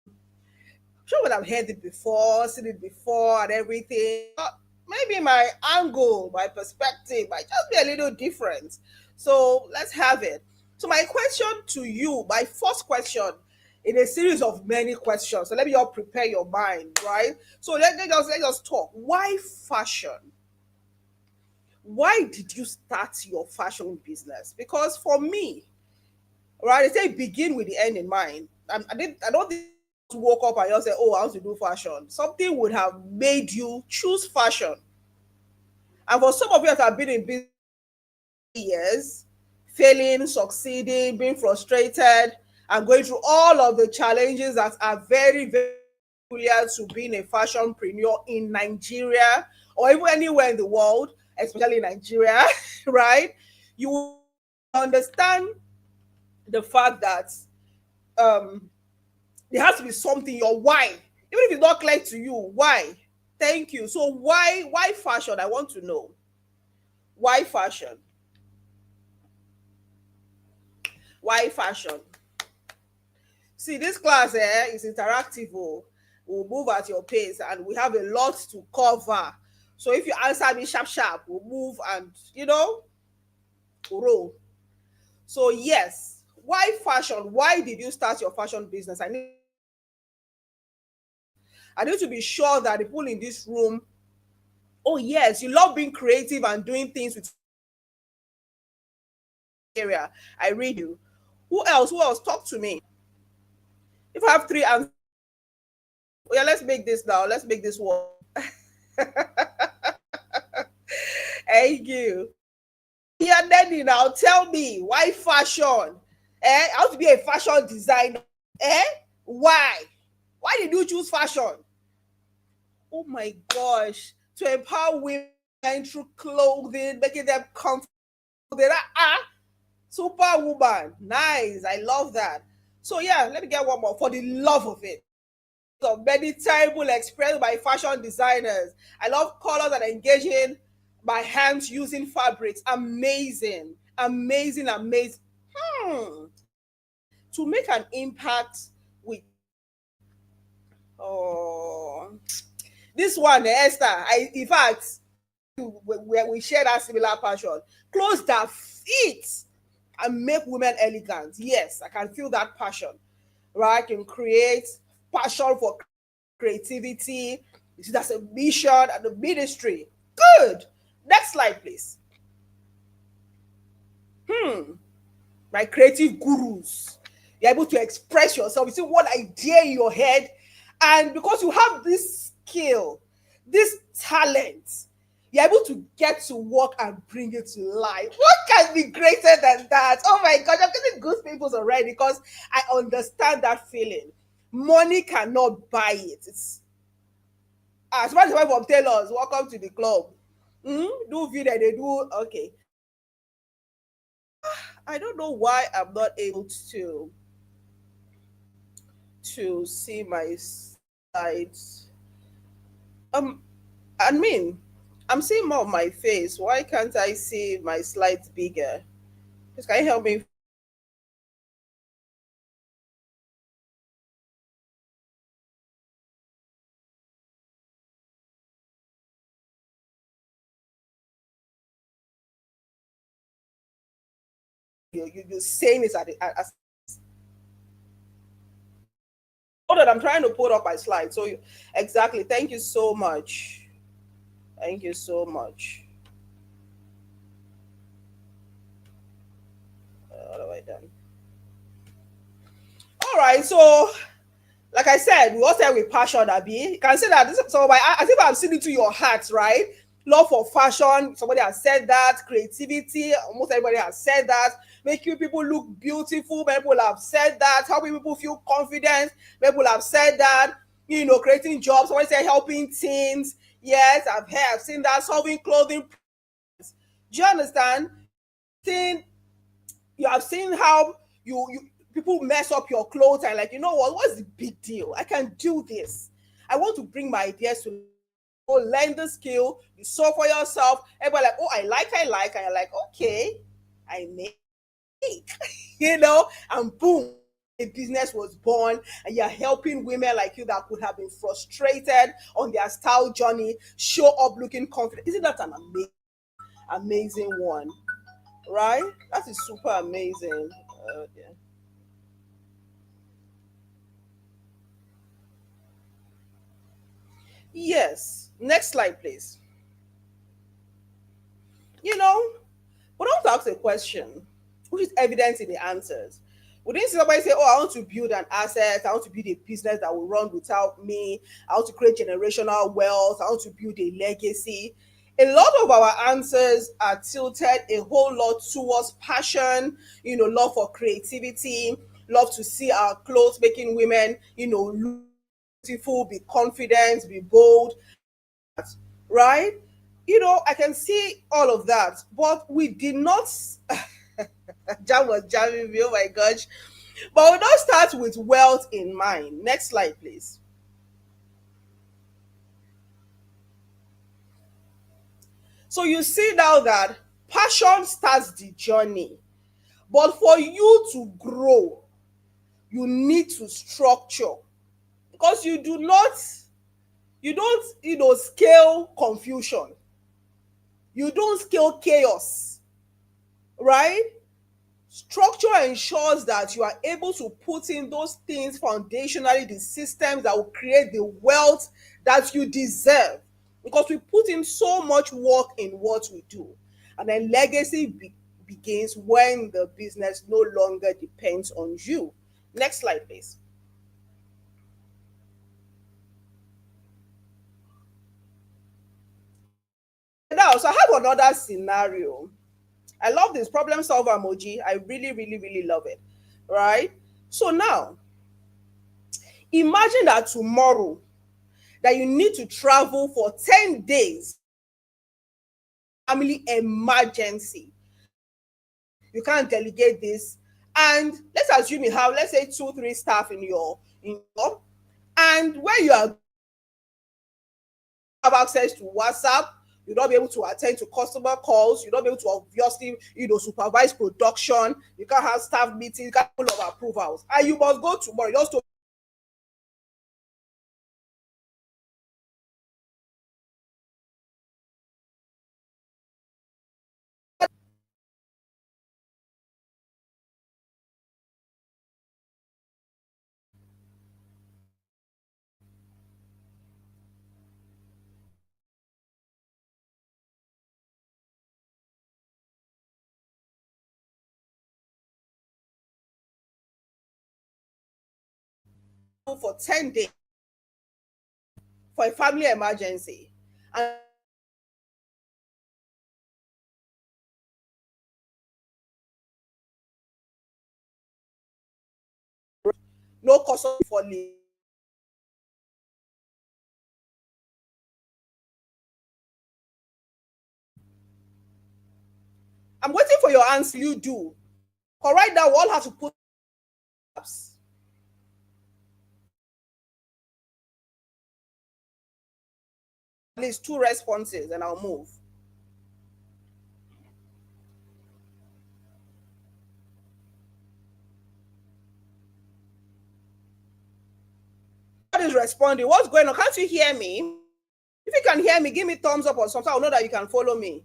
I'm sure when I've heard it before, seen it before and everything. But maybe my angle, my perspective might just be a little different. So let's have it. So my question to you, my first question in a series of many questions. So let me all prepare your mind, right? So let us talk. Why fashion? Why did you start your fashion business? Because for me, right, they say begin with the end in mind. I don't think you woke up and you say, "Oh, I want to do fashion." Something would have made you choose fashion. And for some of you that have been in business years, failing, succeeding, being frustrated, and going through all of the challenges that are very, very peculiar to being a fashionpreneur in Nigeria or even anywhere in the world, especially in Nigeria, right? You will understand the fact that um, there has to be something, your why, even if it's not clear to you, why? Thank you. So why fashion? I want to know. Why fashion? Why fashion? See, this class is interactive. Oh. We'll move at your pace and we have a lot to cover. So if you answer me sharp, sharp, we'll move and, we'll roll. So yes, why fashion? Why did you start your fashion business? I need to be sure that the people in this room, oh yes, you love being creative and doing things with area. I read you. Who else? Who else? Talk to me. If I have three answers, oh yeah, let's make this now. Let's make this work. Thank you. Yeah, Nanny, now tell me why fashion? I want to be a fashion designer. Why? Why did you choose fashion? Oh my gosh. To empower women through clothing, making them comfortable. Superwoman. Nice. I love that. So yeah, let me get one more for the love of it. So many terrible experiences by fashion designers. I love colors and engaging my hands using fabrics. Amazing. Amazing, amazing. To make an impact with oh this one, Esther. In fact, we share that similar passion. Clothes that fit and make women elegant. Yes, I can feel that passion. Right? I can create passion for creativity. You see, that's a mission and a ministry. Good. Next slide, please. My creative gurus. You're able to express yourself. You see one idea in your head, and because you have this skill, this talent, you're able to get to work and bring it to life. What can be greater than that? Oh my God, I'm getting goosebumps already because I understand that feeling. Money cannot buy it. It's as much as from tailors. Welcome to the club. Do video, they do okay. I don't know why I'm not able to see my slides. Um, I mean, I'm seeing more of my face. Why can't I see my slides bigger? Just can you help me? You're saying this at the as hold on, I'm trying to put up my slide. So exactly. Thank you so much. Thank you so much. What have I done? All right. So like I said, we all say with passion, Abby. You can say that this so by as if I'm seeing into your heart, right? Love for fashion. Somebody has said that. Creativity. Almost everybody has said that. Making people look beautiful. Many people have said that. Helping people feel confident. Many people have said that. Creating jobs. Somebody said helping teens. Yes, I've seen that. Solving clothing. Do you understand? Seeing you have seen how you people mess up your clothes and like, what's the big deal? I can do this. I want to bring my ideas to learn the skill. You saw for yourself. Everybody like, oh, I like, and you're like, okay, I make, and boom, a business was born, and you're helping women like you that could have been frustrated on their style journey show up looking confident. Isn't that an amazing one? Right? That is super amazing. Yeah. Yes. Next slide, please. You know, we don't ask a question, which is evident in the answers. We didn't see somebody say, oh, I want to build an asset, I want to build a business that will run without me, I want to create generational wealth, I want to build a legacy. A lot of our answers are tilted a whole lot towards passion, love for creativity, love to see our clothes making women, look beautiful, be confident, be bold, right? I can see all of that, but we did not. Jam was jamming me, oh my gosh. But we don't start with wealth in mind. Next slide, please. So you see now that passion starts the journey. But for you to grow, you need to structure. Because you don't, scale confusion. You don't scale chaos, right? Structure ensures that you are able to put in those things foundationally, the systems that will create the wealth that you deserve. Because we put in so much work in what we do. And then legacy begins when the business no longer depends on you. Next slide, please. Now, so I have another scenario. I love this problem solver emoji. I really, really, really love it. Right? So now, imagine that tomorrow that you need to travel for 10 days, family emergency. You can't delegate this. And let's assume you have, let's say, 2, 3 staff in your and when you have access to WhatsApp, you'll not be able to attend to customer calls, you'll not be able to obviously, supervise production, you can't have staff meetings, you can't full of approvals. And you must go tomorrow just to for 10 days for a family emergency. And no custom for leave. I'm waiting for your answer. You do. But right now, we all have to put at least 2 responses and I'll move. What is responding? What's going on? Can't you hear me? If you can hear me, give me thumbs up or something. I'll know that you can follow me.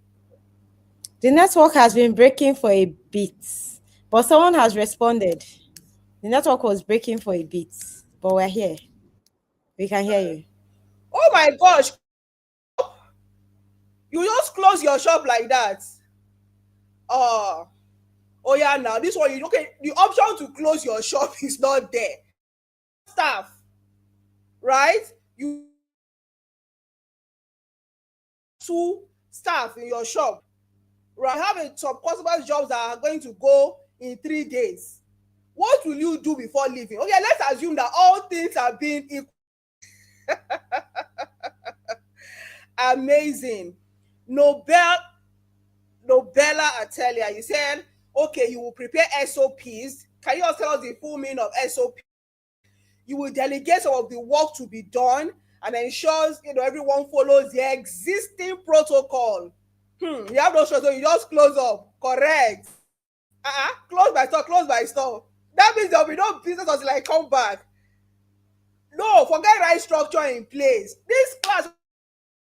The network has been breaking for a bit, but someone has responded. The network was breaking for a bit, but we're here. We can hear you.
Oh my gosh. You just close your shop like that. Oh yeah, now this one, okay, the option to close your shop is not there. Staff, right? You 2 staff in your shop, right? Have some customer jobs that are going to go in 3 days. What will you do before leaving? Okay, let's assume that all things are being equal. Amazing. Nobella Atelier, you said, okay, you will prepare SOPs. Can you also tell us the full meaning of SOP? You will delegate some of the work to be done and ensures everyone follows the existing protocol. You have no choice, so you just close up. Correct. Close by store. That means there will be no business until I come back. No, forget right structure in place. This class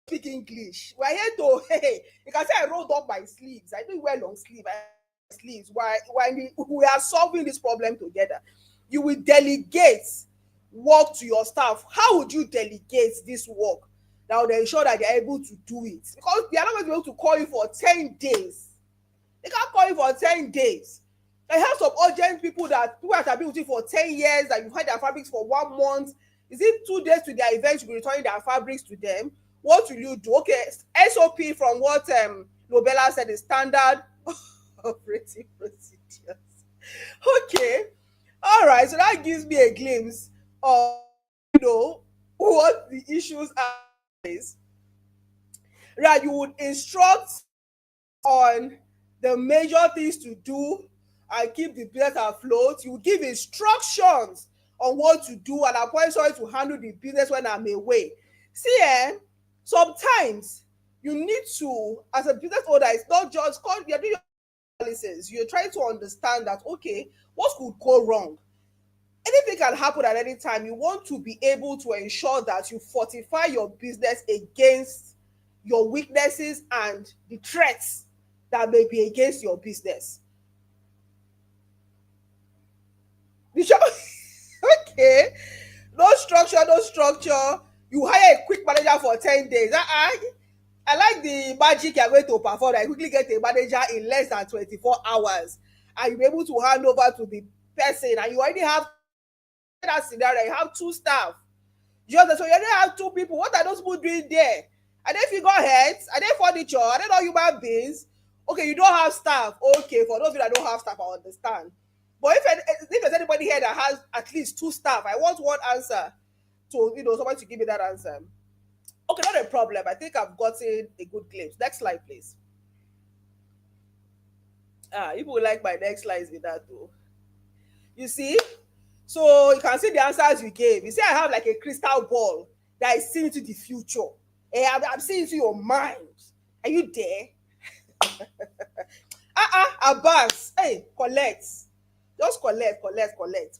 speak English. We're here to, hey, you can say I rolled up my sleeves. I do wear long sleeve. Sleeves. Why we are solving this problem together. You will delegate work to your staff. How would you delegate this work? Now they ensure that they're able to do it, because they are not going to be able to call you for 10 days. They can't call you for 10 days. I have some urgent people that have been with you for 10 years, that you've had their fabrics for 1 month. Is it 2 days to their event, you'll be returning their fabrics to them? What will you do? Okay, SOP from what Nobela said is standard operating procedures. Okay, all right, so that gives me a glimpse of, what the issues are. Right, you would instruct on the major things to do and keep the business afloat. You give instructions on what to do and appoint someone to handle the business when I'm away. See, sometimes you need to, as a business owner, it's not just called, you're doing your analysis. You're trying to understand that, okay, what could go wrong? Anything can happen at any time. You want to be able to ensure that you fortify your business against your weaknesses and the threats that may be against your business. Okay, no structure, no structure. You hire a quick manager for 10 days. I like the magic you're going to perform. I quickly get a manager in less than 24 hours, and you'll be able to hand over to the person, and you already have that scenario. You have 2 staff. So you already have 2 people. What are those people doing there? Are they figureheads? Are they furniture? Are they not human beings? Okay, you don't have staff. Okay, for those of you that don't have staff, I understand. But if there's anybody here that has at least 2 staff, I want one answer to, somebody to give me that answer. Okay, not a problem. I think I've gotten a good glimpse. Next slide, please. People will like my next slides with that though. You see? So you can see the answers you gave. You see, I have like a crystal ball that is seeing into the future. I'm seeing into your mind. Are you there? Abbas, hey, collect. Just collect.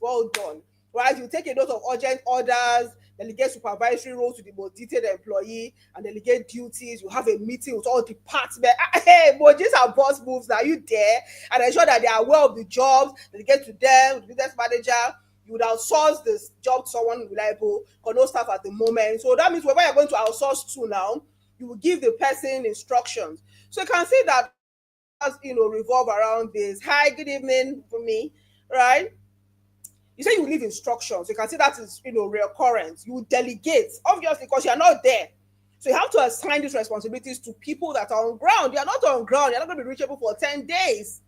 Well done. Right? You take a note of urgent orders, delegate supervisory roles to the most detailed employee, and delegate duties. You have a meeting with all departments. Hey, Mojis are boss moves. Now, you there? And ensure that they are aware of the jobs, delegate to them, the business manager. You would outsource this job to someone reliable, because no staff at the moment. So that means wherever you're going to outsource to now, you will give the person instructions. So you can see that, revolve around this. Hi, good evening for me, right? You say you leave instructions. You can see that is, reoccurrence. You delegate, obviously, because you're not there. So you have to assign these responsibilities to people that are on ground. You're not on ground. You're not going to be reachable for 10 days.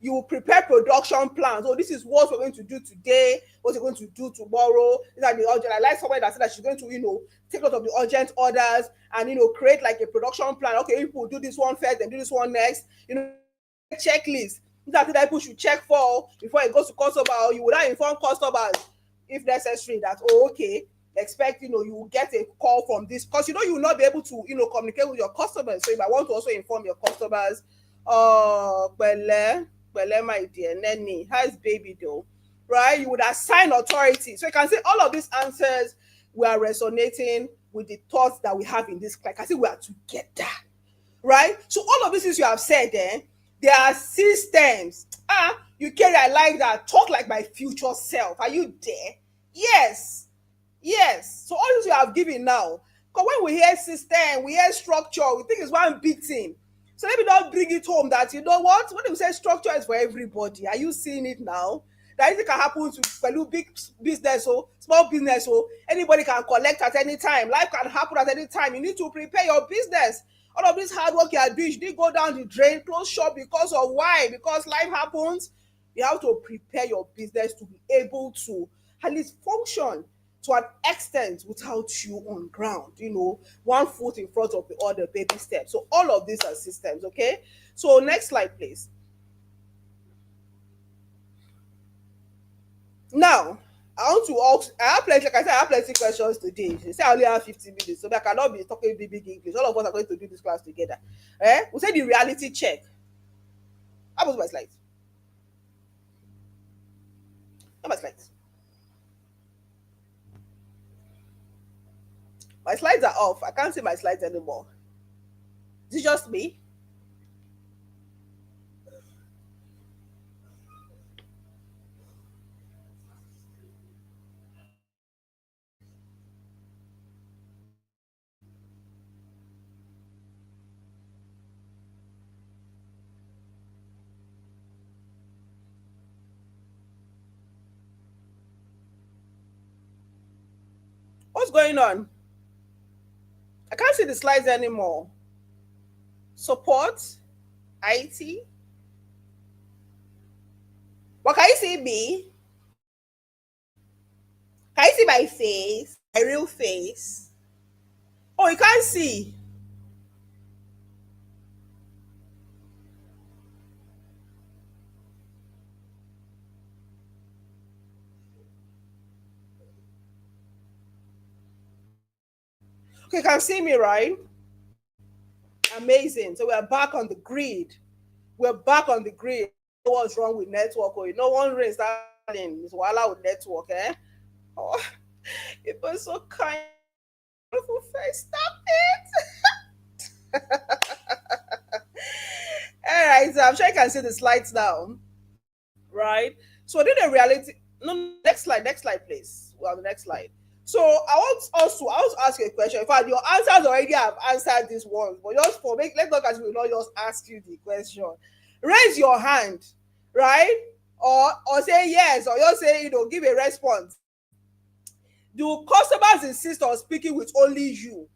You will prepare production plans. Oh, this is what we're going to do today, what we're going to do tomorrow. These are the urgent. I like somebody that said that she's going to, take note of the urgent orders and, create like a production plan. Okay, people do this one first, then do this one next. Checklist. These are things that people should check for before it goes to customer. Or you would not inform customers if necessary that, okay, expect, you will get a call from this, because you will not be able to, communicate with your customers. So you might want to also inform your customers. Bele, my dear, Nenny, how's baby though? Right? You would assign authority. So you can see all of these answers, we are resonating with the thoughts that we have in this class. I see we are together. Right? So all of these things you have said, they are systems. You carry, I like that. Talk like my future self. Are you there? Yes. So all this you have given now, because when we hear system, we hear structure, we think it's one big thing. So let me not bring it home that, what? When we say structure is for everybody, are you seeing it now? That anything can happen to big business or small business, or anybody can collect at any time. Life can happen at any time. You need to prepare your business. All of this hard work you are doing, you didn't go down the drain, close shop because of why? Because life happens. You have to prepare your business to be able to at least function to an extent without you on ground, one foot in front of the other, baby steps. So all of these are systems, okay? So next slide, please. Now, I want to ask, I have plenty, like I said, I have plenty questions today. You say I only have 50 minutes, so I cannot be talking big English. All of us are going to do this class together. We say the reality check. How about my slides? How about my slides? My slides are off. I can't see my slides anymore. Is it just me? going on? I can't see the slides anymore. Support, IT. But can you see me? Can you see my face? My real face? Oh, you can't see. Okay, you can see me, right? Amazing. So we're back on the grid. We're back on the grid. What's wrong with network? Oh, no one is starting. It's wala with network, eh? Oh, it was so kind. Beautiful face. Stop it. All right, so I'm sure you can see the slides now, right? So then the reality. No, next slide, please. Well, the next slide. So I want to ask you a question. In fact, your answers already have answered this one, but just for make let's not as we will not just ask you the question. Raise your hand, right? Or say yes, or just say give a response. Do customers insist on speaking with only you?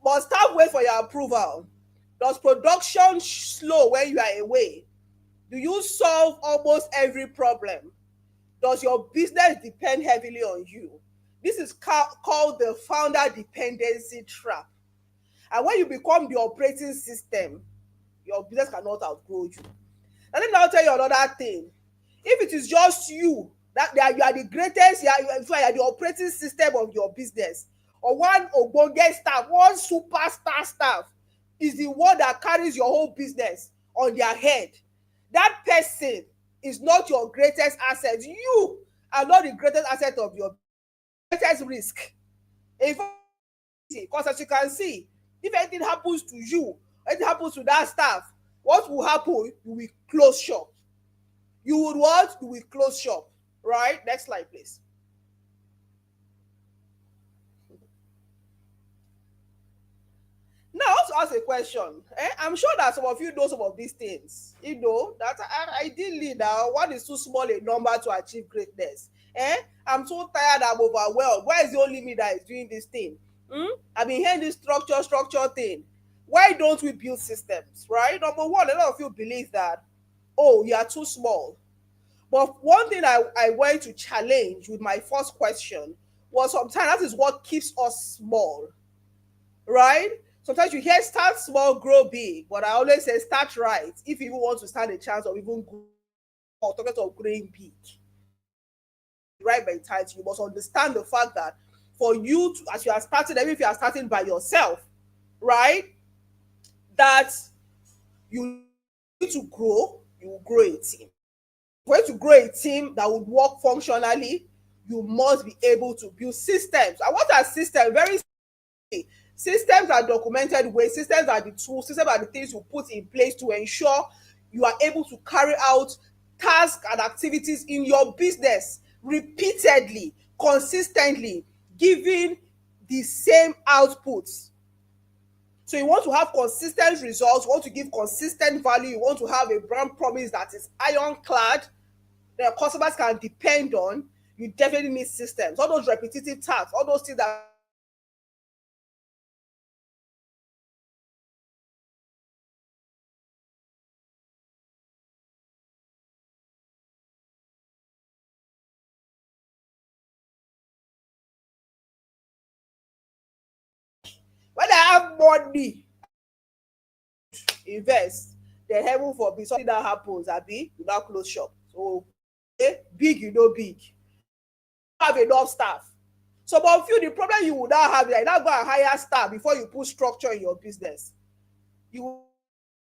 Must staff wait for your approval? Does production slow when you are away? Do you solve almost every problem? Does your business depend heavily on you? This is called the founder dependency trap. And when you become the operating system, your business cannot outgrow you. And let me now tell you another thing. If it is just you, you are the greatest, you are the operating system of your business, or one ogbonge staff, one superstar staff is the one that carries your whole business on their head, that person is not your greatest asset. You are not the greatest asset of your greatest risk. Because as you can see, if anything happens to you, anything happens to that staff, what will happen? You will close shop. You would what? You will close shop. Right? Next slide, please. Now, I want to ask a question. I'm sure that some of you know some of these things. You know that ideally now, one is too small a number to achieve greatness. I'm so tired, I'm overwhelmed. Why is the only me that is doing this thing? I've been hearing this structure thing. Why don't we build systems, right? Number one, a lot of you believe that, oh, you are too small. But one thing I want to challenge with my first question was sometimes that is what keeps us small, right? Sometimes you hear start small, grow big, but I always say start right if you even want to stand a chance of even talking of growing big. Right mentality, you must understand the fact that for you to, as you are starting, even if you are starting by yourself, right, that you need to grow, you will grow a team. For you to grow a team that would work functionally, you must be able to build systems. And what are systems? Very simply, systems are documented ways, systems are the tools, systems are the things you put in place to ensure you are able to carry out tasks and activities in your business repeatedly, consistently, giving the same outputs. So you want to have consistent results, you want to give consistent value, you want to have a brand promise that is ironclad, that customers can depend on. You definitely need systems. All those repetitive tasks, all those things that when I have money, invest, then heaven forbid something that happens, abi, you now close shop. So big, big. You have enough staff. Some of you, the problem you would now have is you now go and hire staff before you put structure in your business. You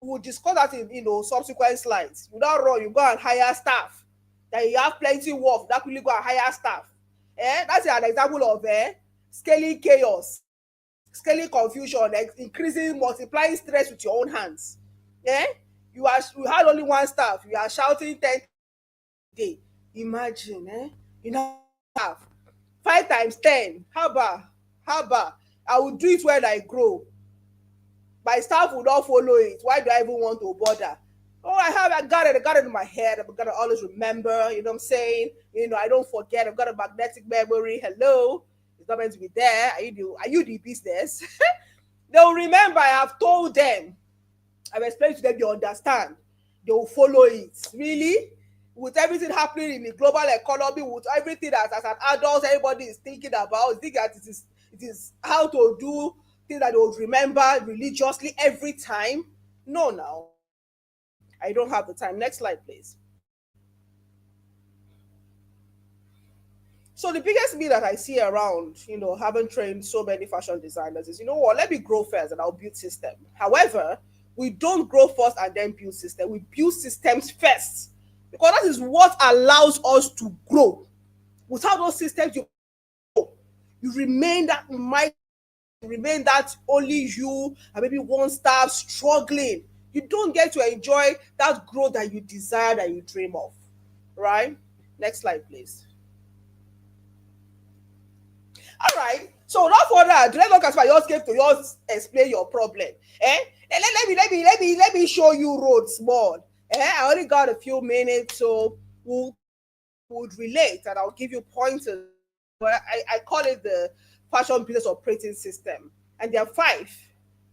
will discuss that in subsequent slides. You now run, you go and hire staff. Then you have plenty work, that really go and hire staff. That's an example of scaling chaos, scaling confusion, like increasing, multiplying stress with your own hands. You had only one staff, you are shouting 10 a day. Imagine, you now have 5 times 10. Haba. I will do it when I grow. My staff will not follow it. Why do I even want to bother? Oh, I got it in my head. I'm gonna always remember, you know what I'm saying? I don't forget. I've got a magnetic memory. Hello. It's not meant to be there. Are you the business? They'll remember. I have told them. I've explained to them, they understand. They will follow it. Really? With everything happening in the global economy, with everything that as an adult everybody is thinking about, think that it is how to do things that they would remember religiously every time. No, now. I don't have the time. Next slide, please. So the biggest myth that I see around, having trained so many fashion designers is, what, let me grow first and I'll build system. However, we don't grow first and then build system. We build systems first because that is what allows us to grow. Without those systems, you remain that only you and maybe one staff struggling. You don't get to enjoy that growth that you desire, that you dream of, right? Next slide, please. All right. So not for that. Let's look at my yours came to yours explain your problem. Let me show you roads more. I only got a few minutes, so we'll would relate, and I'll give you pointers. I call it the fashion business operating system, and there are 5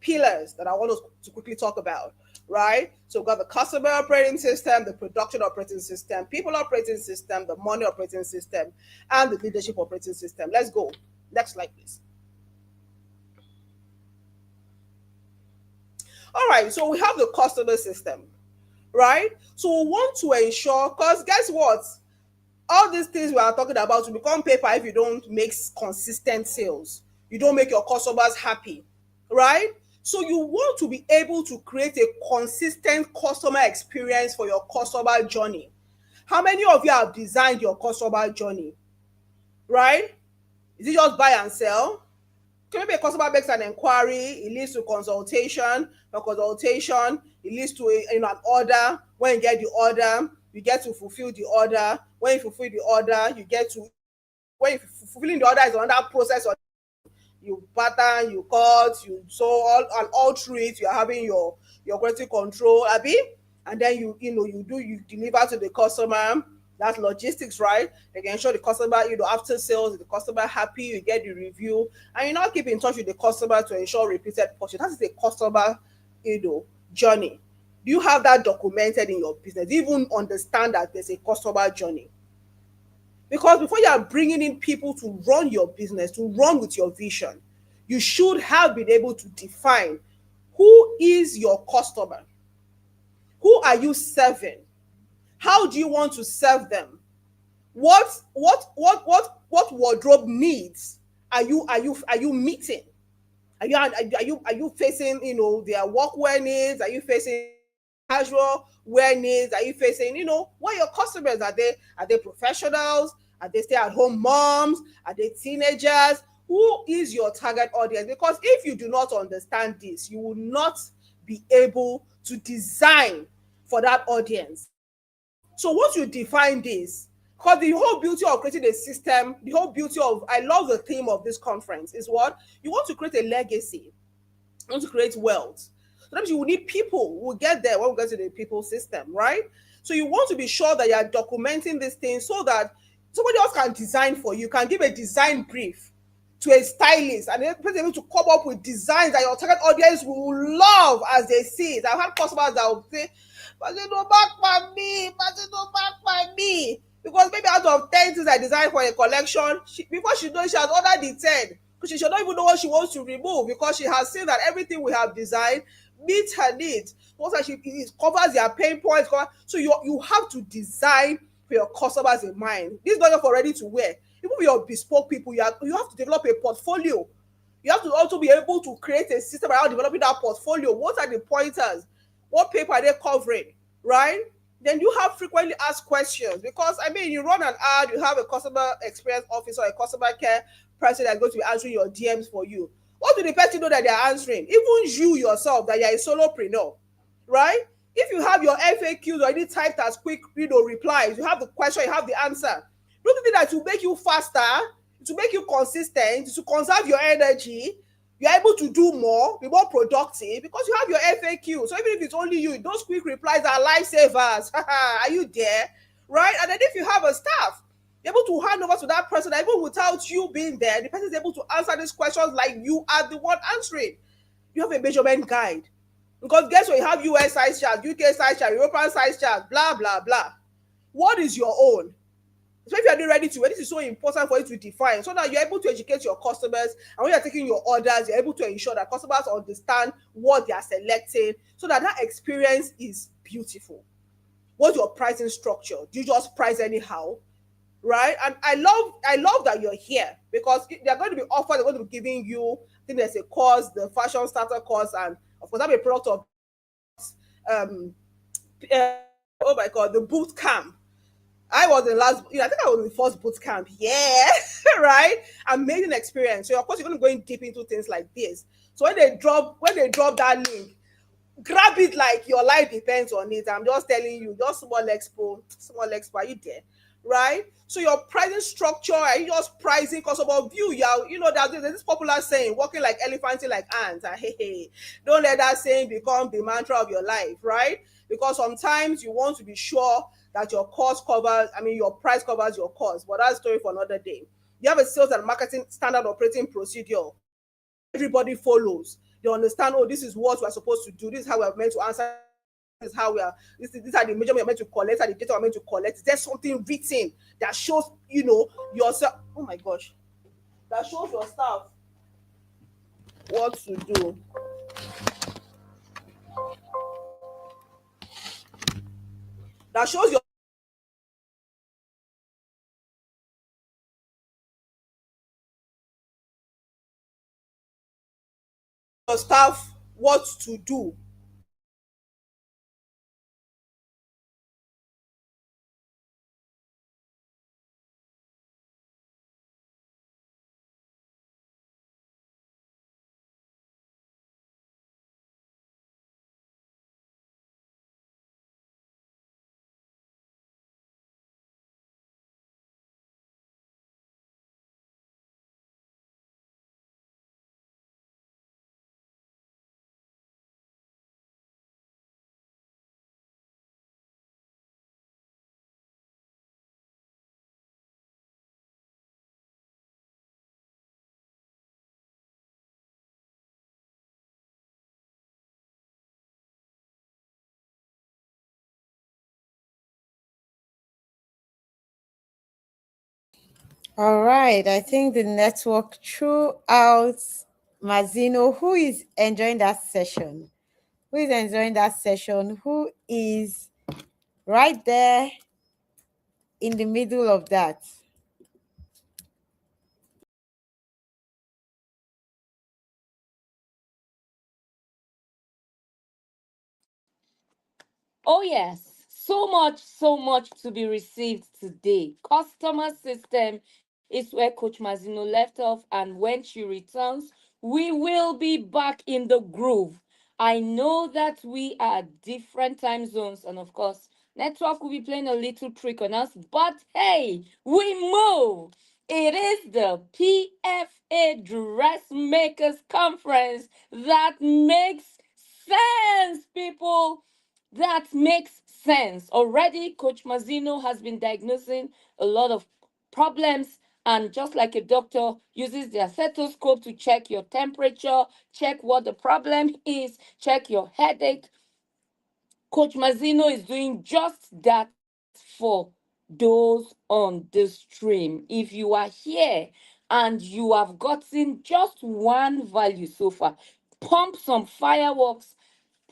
pillars that I want us to quickly talk about. Right? So we've got the customer operating system, the production operating system, people operating system, the money operating system, and the leadership operating system. Let's go. Next slide, please. All right, so we have the customer system, right? So we want to ensure, because guess what? All these things we are talking about will become paper if you don't make consistent sales. You don't make your customers happy, right? So you want to be able to create a consistent customer experience for your customer journey. How many of you have designed your customer journey, right? Is it just buy and sell? Okay, maybe a customer makes an inquiry, it leads to consultation. From consultation, it leads to an order. When you get the order, you get to fulfill the order. When you fulfill the order, when you fulfilling the order is another process. You pattern, you cut, you sew, all through it. You are having your quality control, Abby, and then you deliver to the customer. That's logistics, right? They can ensure the customer, after sales, the customer happy, you get the review, and you now keep in touch with the customer to ensure repeated purchase. That is the customer, journey. Do you have that documented in your business? Do you even understand that there's a customer journey? Because before you are bringing in people to run your business, to run with your vision, you should have been able to define who is your customer. Who are you serving? How do you want to serve them? What wardrobe needs are you meeting? Are you facing their workwear needs? Are you facing casual wear needs? Are you facing what are your customers? Are they professionals? Are they stay-at-home moms? Are they teenagers? Who is your target audience? Because if you do not understand this, you will not be able to design for that audience. So once you define this, because the whole beauty of creating a system, the whole beauty of, I love the theme of this conference is what? You want to create a legacy. You want to create wealth. So that means you will need people. We'll get there when we get to the people system, right? So you want to be sure that you are documenting this thing so that somebody else can design for you, can give a design brief to a stylist, and they're able to come up with designs that your target audience will love as they see it. I've had customers that will say, but you don't back by me. Because maybe out of 10 things I designed for a collection, before she knows, she has ordered the 10. Because she should not even know what she wants to remove, because she has seen that everything we have designed meets her needs. Also, it covers their pain points. So you have to design for your customers in mind. This is not just for ready to wear. Even with your bespoke people, you have to develop a portfolio. You have to also be able to create a system around developing that portfolio. What are the pointers? What paper are they covering, right? Then you have frequently asked questions, because you run an ad, you have a customer experience officer or a customer care person that's going to be answering your DMs for you. What do the person know that they're answering? Even you yourself, that you're a solopreneur, right? If you have your FAQs already typed as quick, replies, you have the question, you have the answer. Don't think that will make you faster, to make you consistent, to conserve your energy. You're able to do more, be more productive because you have your FAQ. So even if it's only you, those quick replies are lifesavers. Are you there? Right? And then if you have a staff, you're able to hand over to that person that even without you being there, the person is able to answer these questions like you are the one answering. You have a measurement guide. Because guess what? You have US size chart, UK size chart, European size chart, blah, blah, blah. What is your own? So if you're not ready to, this is so important for you to define so that you're able to educate your customers, and when you're taking your orders, you're able to ensure that customers understand what they are selecting so that that experience is beautiful. What's your pricing structure? Do you just price anyhow? Right? And I love that you're here because they're going to be offered, they're going to be giving you, I think there's a course, the fashion starter course, and of course, that'll be a product of um oh my god, the boot camp. I was in last, I think I was in the first boot camp. Yeah, right. Amazing experience. So of course you're going to go in deep into things like this. So when they drop that link, grab it like your life depends on it. I'm just telling you, just small expo. Are you there? Right? So your pricing structure, are you just pricing customer view? There's this popular saying, walking like elephant, like ants. Hey, don't let that saying become the mantra of your life, right? Because sometimes you want to be sure that your your price covers your cost. But that's a story for another day. You have a sales and marketing standard operating procedure. Everybody follows. They understand, oh, this is what we're supposed to do. This is how we're meant to answer. This is how we are. These are the measurements we're meant to collect. These are the data we're meant to collect. There's something written that shows, yourself. Oh my gosh, that shows your staff what to do. That shows your staff what to do.
All right. I think the network throughout Mazino, who is enjoying that session? Who is enjoying that session? Who is right there in the middle of that?
Oh, yes. So much to be received today. Customer system is where Coach Mazino left off, and when she returns, we will be back in the groove. I know that we are different time zones, and of course, network will be playing a little trick on us, but hey, we move. It is the PFA Dressmakers Conference that makes sense, people. That makes sense. Already, Coach Mazino has been diagnosing a lot of problems, and just like a doctor uses their stethoscope to check your temperature, check what the problem is, check your headache, Coach Mazino is doing just that for those on the stream. If you are here and you have gotten just one value so far, pump some fireworks,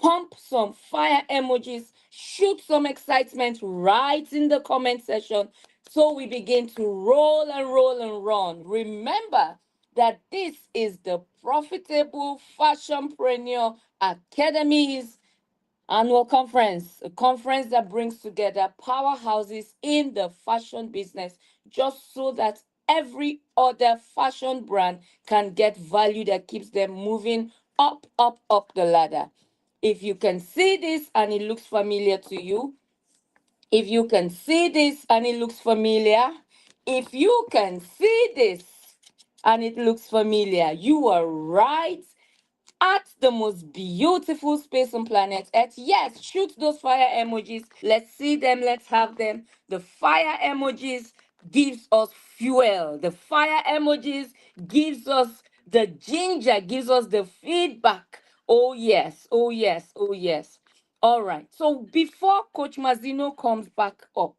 pump some fire emojis, shoot some excitement right in the comment section so we begin to roll and roll and run. Remember that this is the Profitable Fashionpreneur Academy's annual conference, a conference that brings together powerhouses in the fashion business just so that every other fashion brand can get value that keeps them moving up, up, up the ladder. If you can see this and it looks familiar to you, if you can see this and it looks familiar, if you can see this and it looks familiar. You are right at the most beautiful space on planet Earth. Yes, shoot those fire emojis. Let's see them. Let's have them. The fire emojis gives us fuel. The fire emojis gives us the ginger, gives us the feedback. Oh yes, oh yes, oh yes. All right. So before Coach Mazino comes back up,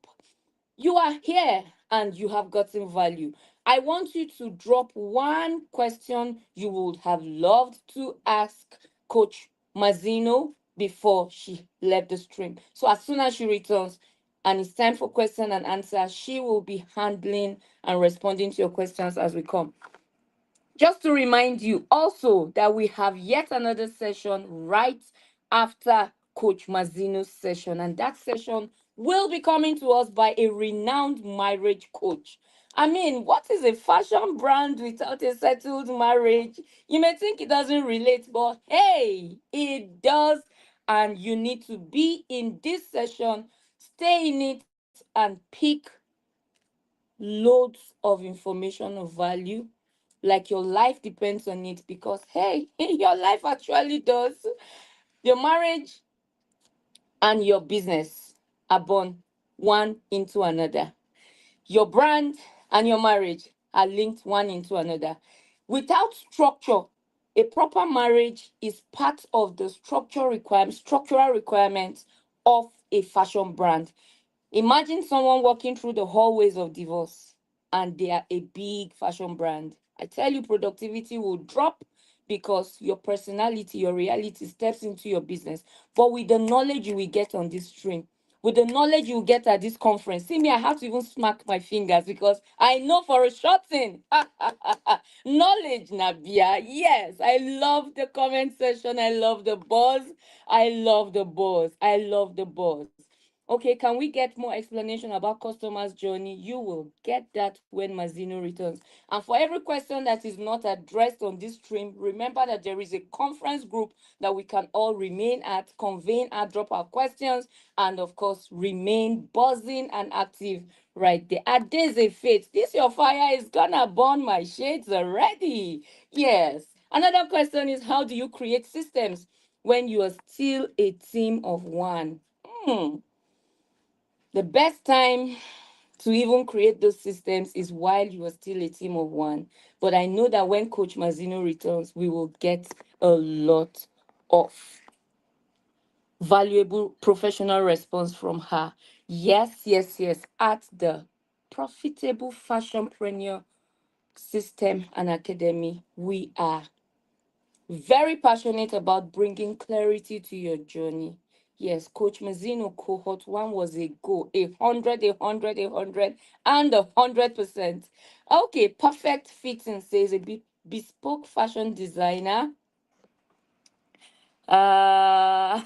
you are here and you have gotten value. I want you to drop one question you would have loved to ask Coach Mazino before she left the stream. So as soon as she returns and it's time for question and answer, she will be handling and responding to your questions as we come. Just to remind you also that we have yet another session right after Coach Mazino's session, and that session will be coming to us by a renowned marriage coach. I mean, what is a fashion brand without a settled marriage? You may think it doesn't relate, but hey, it does. And you need to be in this session, stay in it, and pick loads of information of value, like your life depends on it, because hey, your life actually does. Your marriage and your business are born one into another. Your brand and your marriage are linked one into another. Without structure, a proper marriage is part of the structural requirements of a fashion brand. Imagine someone walking through the hallways of divorce and they are a big fashion brand. I tell you, productivity will drop because your personality, your reality steps into your business. But with the knowledge you will get on this stream, with the knowledge you get at this conference, see me, I have to even smack my fingers because I know for a short thing. Knowledge, Nabia. Yes, I love the comment section. I love the buzz. I love the buzz. I love the buzz. Okay, can we get more explanation about customers' journey? You will get that when Mazino returns. And for every question that is not addressed on this stream, remember that there is a conference group that we can all remain at, convene at, drop our questions, and of course, remain buzzing and active right there. Adeze Faith, this your fire is gonna burn my shades already. Yes. Another question is, how do you create systems when you are still a team of one? The best time to even create those systems is while you are still a team of one. But I know that when Coach Mazino returns, we will get a lot of valuable professional response from her. Yes, yes, yes. At the Profitable Fashionpreneur System and Academy, we are very passionate about bringing clarity to your journey. Yes, Coach Mazzino cohort one was a go, 100, and 100%. Okay, perfect fitting says a bespoke fashion designer. Uh,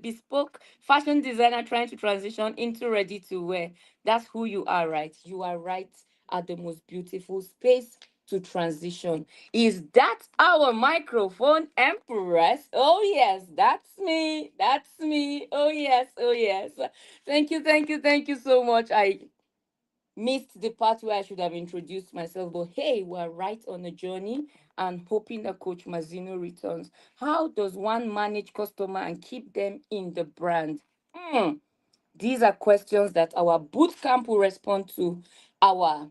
bespoke fashion designer trying to transition into ready to wear. That's who you are, right? You are right at the most beautiful space to transition. Is that our microphone empress? Oh yes, that's me. That's me. Oh yes, oh yes. Thank you, thank you, thank you so much. I missed the part where I should have introduced myself, but hey, we're right on the journey and hoping that Coach Mazino returns. How does one manage customer and keep them in the brand? These are questions that our boot camp will respond to, our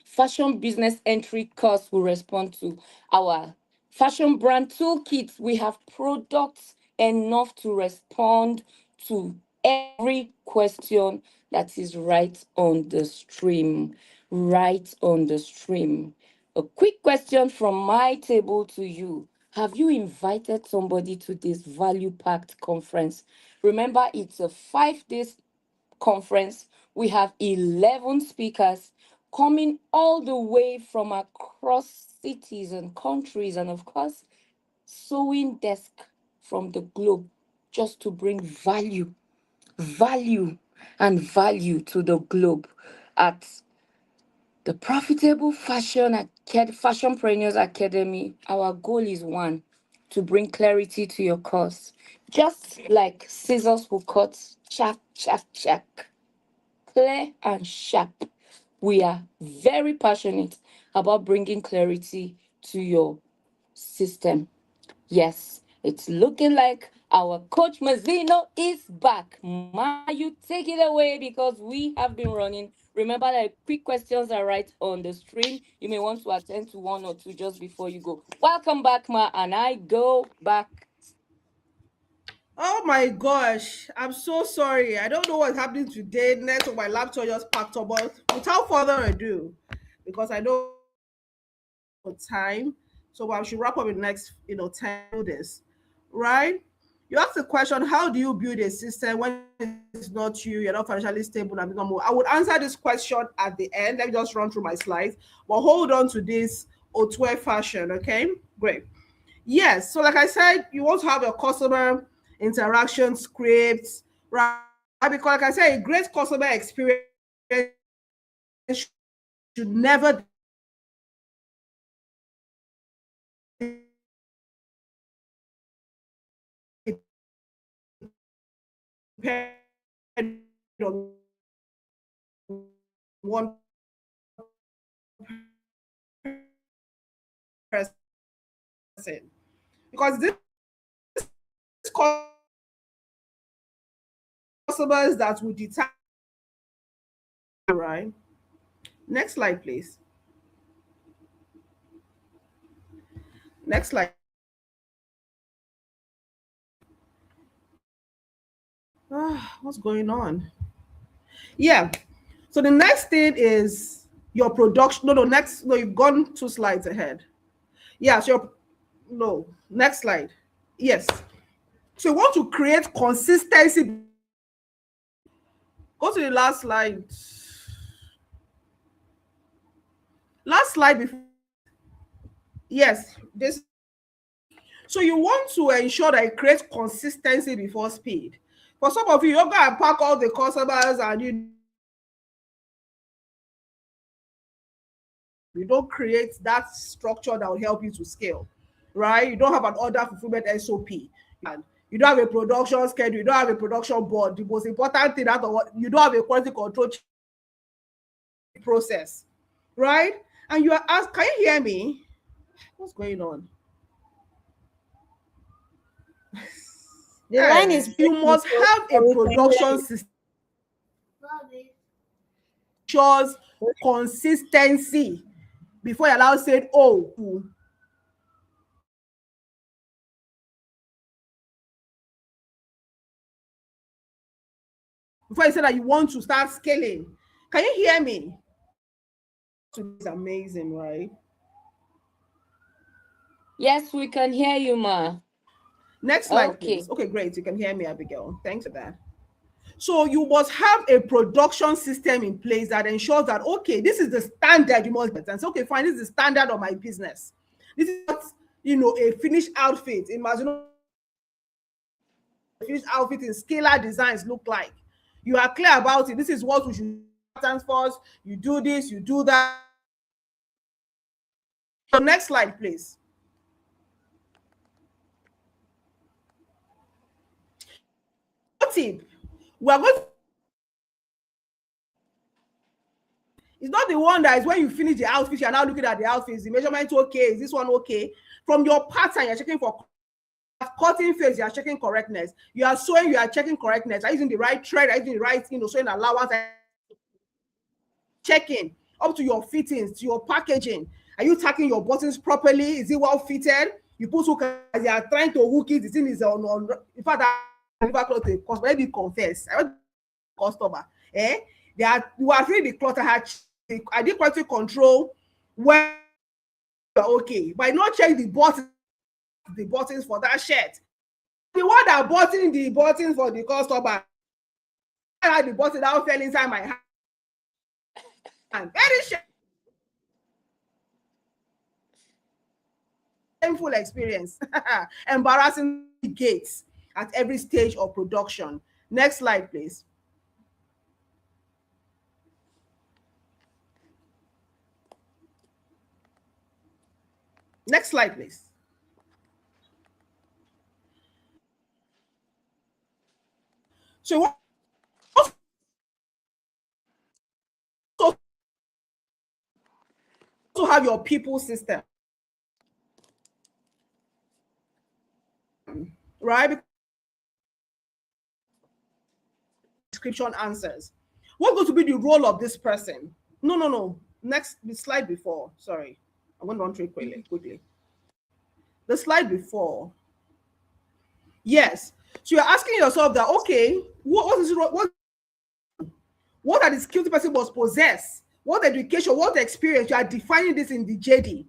fashion business entry course will respond to, our fashion brand toolkit. We have products enough to respond to every question that is right on the stream. Right on the stream. A quick question from my table to you. Have you invited somebody to this value packed conference? Remember, it's a 5 days conference. We have 11 speakers coming all the way from across cities and countries, and of course, sewing desk from the globe, just to bring value, and value to the globe at the Profitable Fashionpreneurs Academy. Our goal is one, to bring clarity to your course. Just like scissors will cut, chack, chack, chack, clear and sharp. we are very passionate about bringing clarity to your system. Yes, it's looking like our coach Mazzino is back. Ma, you take it away because we have been running. Remember that quick questions are right on the stream. You may want to attend to one or two just before you go. Welcome back, Ma, and I go back.
Oh my gosh, I'm so sorry. I don't know what's happening today. Next, my laptop just packed up. But without further ado, because I know time, so I should wrap up in the next 10 this, right? You asked the question, how do you build a system when it's not you, you're not financially stable and become more? I would answer this question at the end. Let me just run through my slides, but hold on to this Otwe fashion, okay? Great. Yes, so like I said, you want to have a customer interaction script, right? Because like I said, a great customer experience should never depend on one person, because this customers that will determine, right? Next slide, please. Next slide. What's going on? Yeah. So the next thing is your production. No, you've gone 2 slides ahead. Yeah, so no, next slide. Yes. So you want to create consistency. Go to the last slide. Last slide before. Yes, this. So you want to ensure that it creates consistency before speed. For some of you, you're gonna pack all the customers and you don't create that structure that will help you to scale, right? You don't have an order fulfillment SOP, and you don't have a production schedule, you don't have a production board. The most important thing, you don't have a quality control process, right? And you are asked, can you hear me? What's going on?
The line is
You
breaking,
must
so
have a
we can hear
production
you.
system ensures consistency before you allow saying, oh, before you say that you want to start scaling. Can you hear me? It's amazing, right?
Yes, we can hear you, Ma.
Next slide,
Okay.
please. Okay, great. You can hear me, Abigail. Thanks for that. So you must have a production system in place that ensures that, okay, this is the standard you must and say, okay, fine, this is the standard of my business. This is what, a finished outfit. Imagine a finished outfit in scalar designs look like. You are clear about it. This is what we should transfer. You do this, you do that. So next slide, please. Tip. We are going to, it's not the one that is when you finish the outfit, you're now looking at the outfit. Is the measurement okay? Is this one okay? From your pattern, you're checking for cutting phase, you are checking correctness. You are sewing, you are checking correctness. Are you using the right thread? Are you using the right, sewing allowance? Checking up to your fittings, to your packaging. Are you tacking your buttons properly? Is it well fitted? You put hook as you are trying to hook it. The thing is on in fact, I deliver cloth to a customer. Let me confess. I went to customer. You are really the cloth I did quality control when okay, but I not check the buttons for that shirt. The one that button the buttons for the customer, I had the button that fell inside my hand. Very shameful experience. Embarrassing gates at every stage of production. Next slide, please. Next slide, please. So also have your people system, right? Description answers. What's going to be the role of this person? No. Next, the slide before. Sorry, I'm going to run through it quickly. The slide before. Yes. So you're asking yourself that, okay, what are the skills the person must possess? What education, what experience? You are defining this in the JD.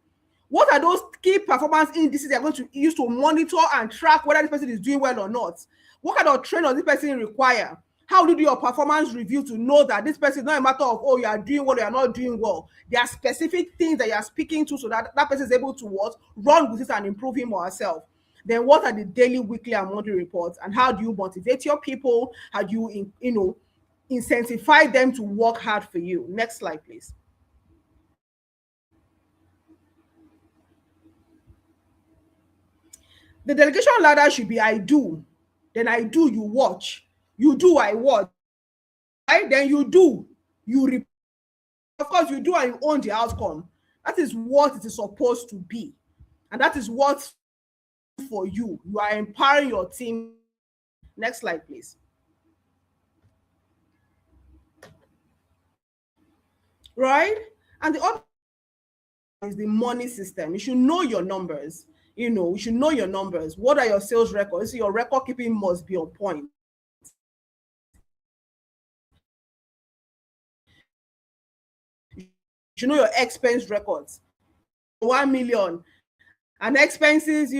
What are those key performance indices you're going to use to monitor and track whether this person is doing well or not? What kind of training does this person require? How do you do your performance review to know that this person is not a matter of, oh, you are doing well or you are not doing well? There are specific things that you are speaking to so that that person is able to what? Run with it and improve him or herself. Then what are the daily, weekly, and monthly reports? And how do you motivate your people? How do you, incentivize them to work hard for you? Next slide, please. The delegation ladder should be I do, then I do, you watch. You do, I watch. Right? Then you do, you report. Of course, you do and you own the outcome. That is what it is supposed to be. And that is what for you. You are empowering your team. Next slide, please. Right? And the other is the money system. You should know your numbers. You should know your numbers. What are your sales records? So your record keeping must be on point. You should know your expense records. 1 million and expenses,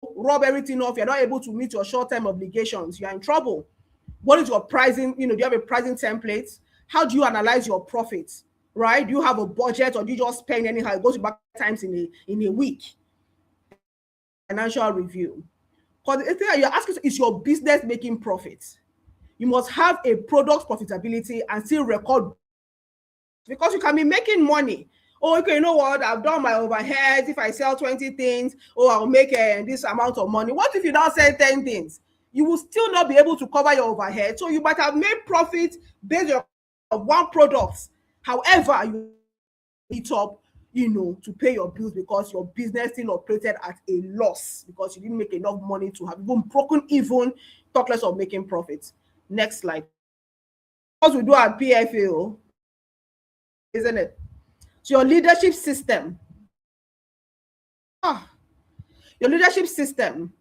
rub everything off. You're not able to meet your short-term obligations. You're in trouble. What is your pricing? Do you have a pricing template? How do you analyze your profits? Right? Do you have a budget, or do you just spend anyhow? It goes back times in a week. Financial review. Because the thing that you're asking is your business making profits. You must have a product profitability and still record, because you can be making money. Oh, okay, you know what? I've done my overheads. If I sell 20 things, I'll make this amount of money. What if you don't sell 10 things? You will still not be able to cover your overhead. So you might have made profit based on one product. However, you eat up, to pay your bills, because your business still operated at a loss because you didn't make enough money to have even broken even, talk less of making profits. Next slide. What we do at PFA, isn't it? So your leadership system. Your leadership system,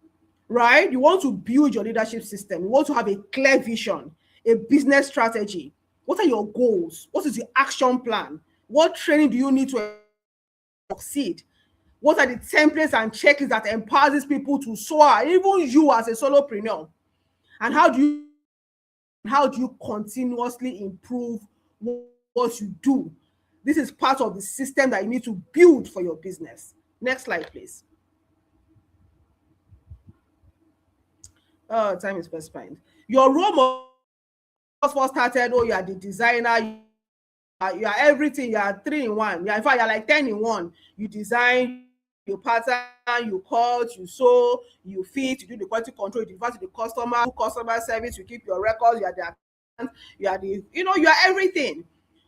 right? You want to build your leadership system. You want to have a clear vision, a business strategy. What are your goals? What is the action plan? What training do you need to succeed? What are the templates and checklists that empower these people to soar, even you as a solopreneur? And how do you continuously improve what you do? This is part of the system that you need to build for your business. Next slide, please. Time is best spent. Your role first started, you are the designer, you are everything, you are 3 in 1. In fact, you're like 10 in 1. You design, you pattern, you cut, you sew, you fit, you do the quality control, you deliver to the customer service, you keep your records, you are the account, you are the, you are everything.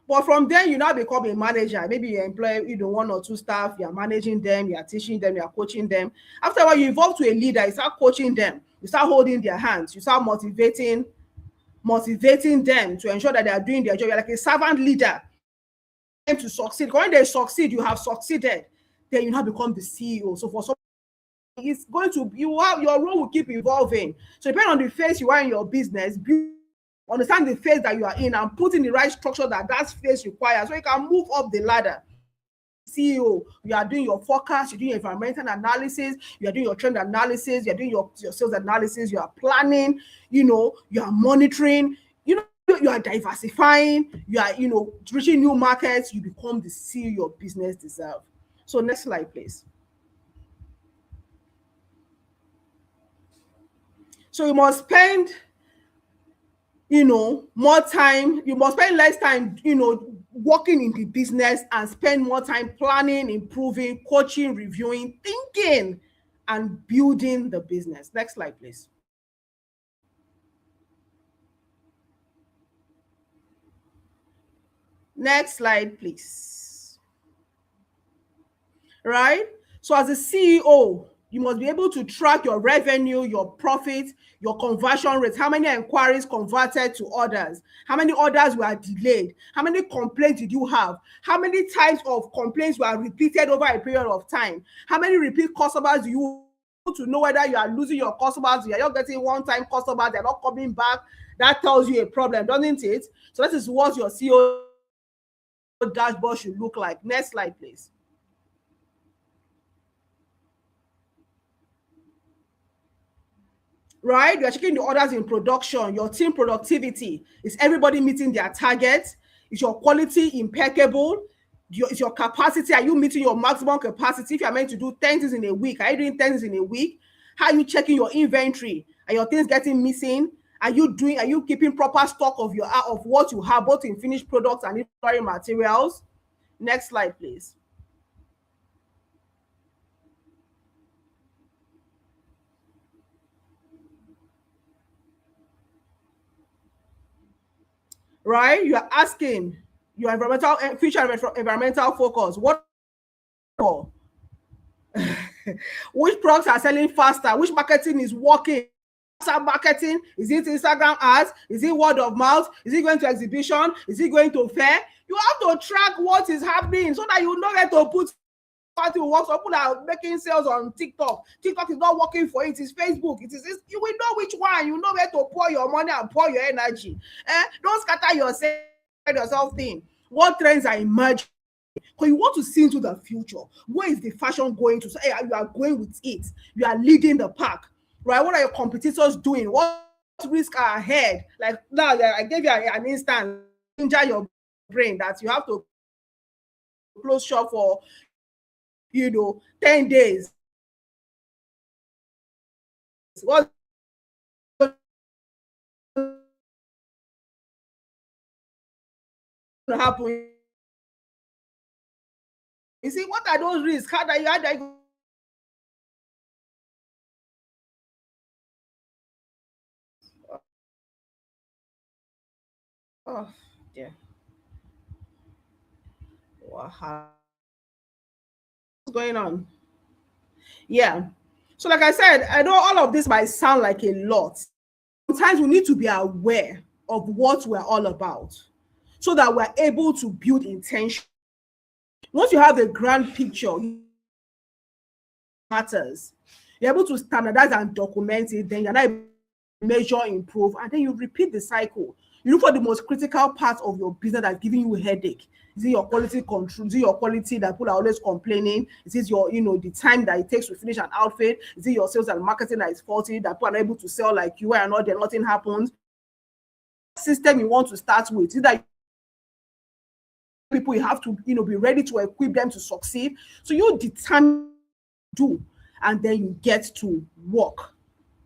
But from there, you now become a manager. Maybe you employ 1 or 2 staff, you are managing them, you are teaching them, you are coaching them. After a while, you evolve to a leader, you start coaching them, you start holding their hands, you start motivating them to ensure that they are doing their job. You're like a servant leader to succeed. When they succeed, you have succeeded. Then you now become the CEO. So for some, it's going to, your role will keep evolving. So depending on the phase you are in your business, understand the phase that you are in and put in the right structure that phase requires, so you can move up the ladder. CEO, you are doing your forecast, you're doing environmental analysis, you are doing your trend analysis, you're doing your sales analysis, you are planning, you are monitoring, you are diversifying, you are, reaching new markets. You become the CEO your business deserves. So next slide, please. So you must spend, more time. You must spend less time, working in the business, and spend more time planning, improving, coaching, reviewing, thinking, and building the business. Next slide, please. Next slide, please.
right? So as a CEO, you must be able to track your revenue, your profit, your conversion rates, how many inquiries converted to orders, how many orders were delayed, how many complaints did you have, how many types of complaints were repeated over a period of time, how many repeat customers do you to know whether you are losing your customers, you are not getting one-time customers, they're not coming back. That tells you a problem, doesn't it? So this is what your CEO dashboard should look like. Next slide, please. Right? You're checking the orders in production, your team productivity. Is everybody meeting their targets? Is your quality impeccable? Is your capacity, are you meeting your maximum capacity? If you're meant to do 10 things in a week, are you doing 10 things in a week? How are you checking your inventory? Are your things getting missing? Are you keeping proper stock of what you have, both in finished products and inventory materials? Next slide, please. Right? You are asking your future environmental focus. What for? Which products are selling faster? Which marketing is working? Marketing? Is it Instagram ads? Is it word of mouth? Is it going to exhibition? Is it going to fair? You have to track what is happening so that you know where to put party works. People are making sales on TikTok. TikTok is not working for it. It's Facebook. You will know which one. You know where to pour your money and pour your energy. Don't scatter yourself thin. What trends are emerging? Because you want to see into the future. Where is the fashion going to? So, you are going with it. You are leading the pack, right? What are your competitors doing? What risks are ahead? Like now, I gave you an instance. Injure your brain that you have to close shop for 10 days. What's going to happen? You see, what are those risks? How do you oh dear. What's going on? Yeah. So like I said, I know all of this might sound like a lot. Sometimes we need to be aware of what we're all about so that we're able to build intention. Once you have the grand picture, matters. You're able to standardize and document it, then you're not able to measure, improve, and then you repeat the cycle. You look for the most critical part of your business that's giving you a headache. Is it your quality control? Is it your quality that people are always complaining? Is it your, the time that it takes to finish an outfit? Is it your sales and marketing that is faulty, that people are not able to sell like you are not there, nothing happens? System you want to start with, is that people you have to, be ready to equip them to succeed. So you determine do, and then you get to work,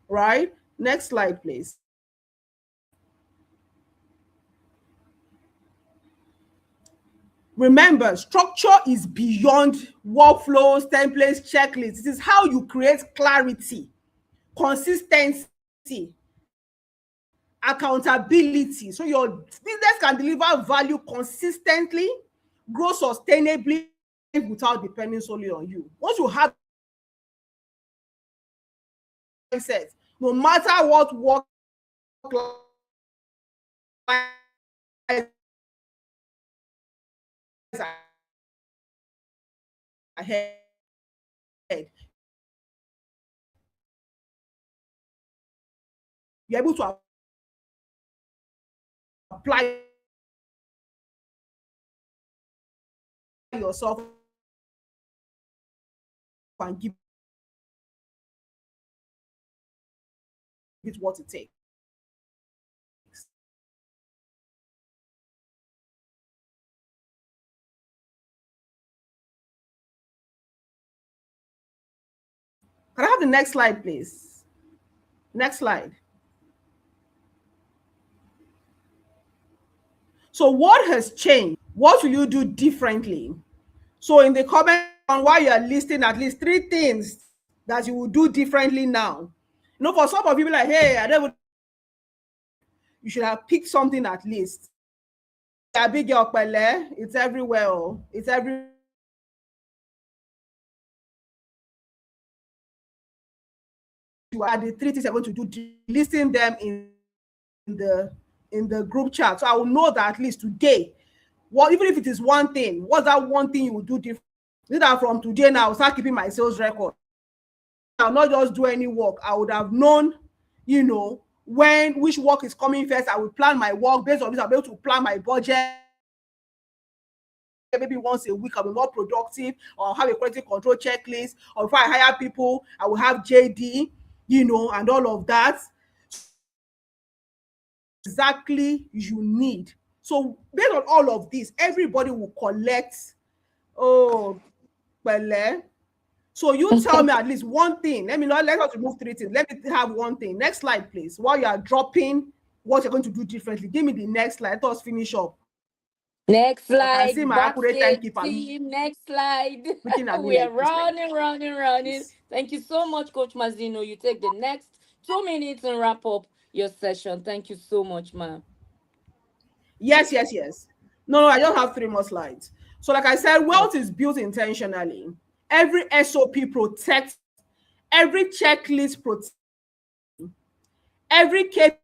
right? Next slide, please. Remember, structure is beyond workflows, templates, checklists. This is how you create clarity, consistency, accountability. So your business can deliver value consistently, grow sustainably without depending solely on you. Once you have mindset, no matter what work ahead, you're able to apply yourself and give it what it takes. Can I have the next slide, please? Next slide. So what has changed? What will you do differently? So in the comment on why you are listing at least 3 things that you will do differently now. For some of you, like, hey, you should have picked something at least. It's everywhere. It's everywhere. you are the 3 things you're going to do, listing them in the group chat. So I will know that at least today, what, even if it is one thing, what's that one thing you will do different? That from today now, I'll start keeping my sales record. I'll not just do any work. I would have known, when which work is coming first. I will plan my work based on this. I'll be able to plan my budget. Maybe once a week I'll be more productive, or I'll have a quality control checklist, or if I hire people, I will have JD, and all of that. Exactly you need. So based on all of this, everybody will collect. Oh, Bele. So you tell me at least one thing. Let us remove 3 things. Let me have one thing. Next slide, please. While you are dropping what you're going to do differently, give me the next slide. Let us finish up.
Next
I can see
slide,
my accurate
basket
timekeeper
team. Next slide.
looking at me
We are
like this.
running. Thank you so much, Coach Mazino. You take the next 2 minutes and wrap up your session. Thank you so much, ma'am.
Yes. No, I just have 3 more slides. So like I said, wealth is built intentionally. Every SOP protects, every checklist protects, every KPI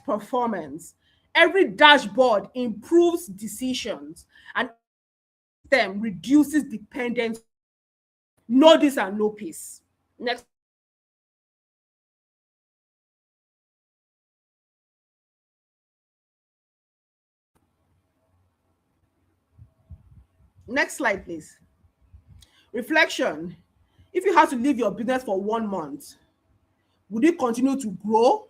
performance, every dashboard improves decisions, and them reduces dependence. No this and no peace. Next. Next slide, please. Reflection. If you had to leave your business for 1 month, would it continue to grow,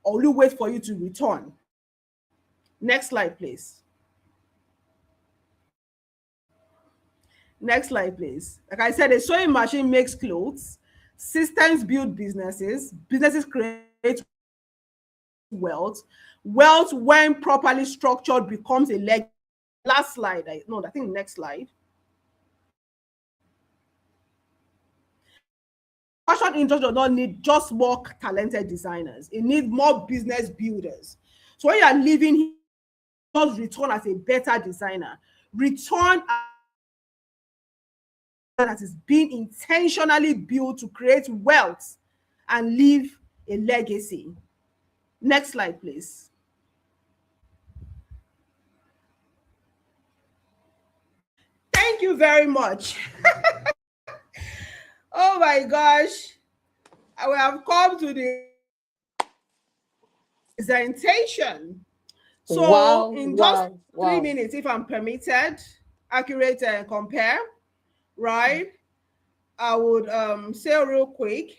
or will you wait for you to return? Next slide, please. Next slide, please. Like I said, a sewing machine makes clothes, systems build businesses, businesses create wealth. Wealth, when properly structured, becomes a legacy. Last slide. I think next slide. Fashion industry does not need just more talented designers. It needs more business builders. So when you are leaving here, just return as a better designer. Return that is being intentionally built to create wealth and leave a legacy. Next slide, please. Thank you very much. Oh my gosh. I will have come to the presentation. So in just 3 minutes, if I'm permitted, accurate and compare, right? I would say real quick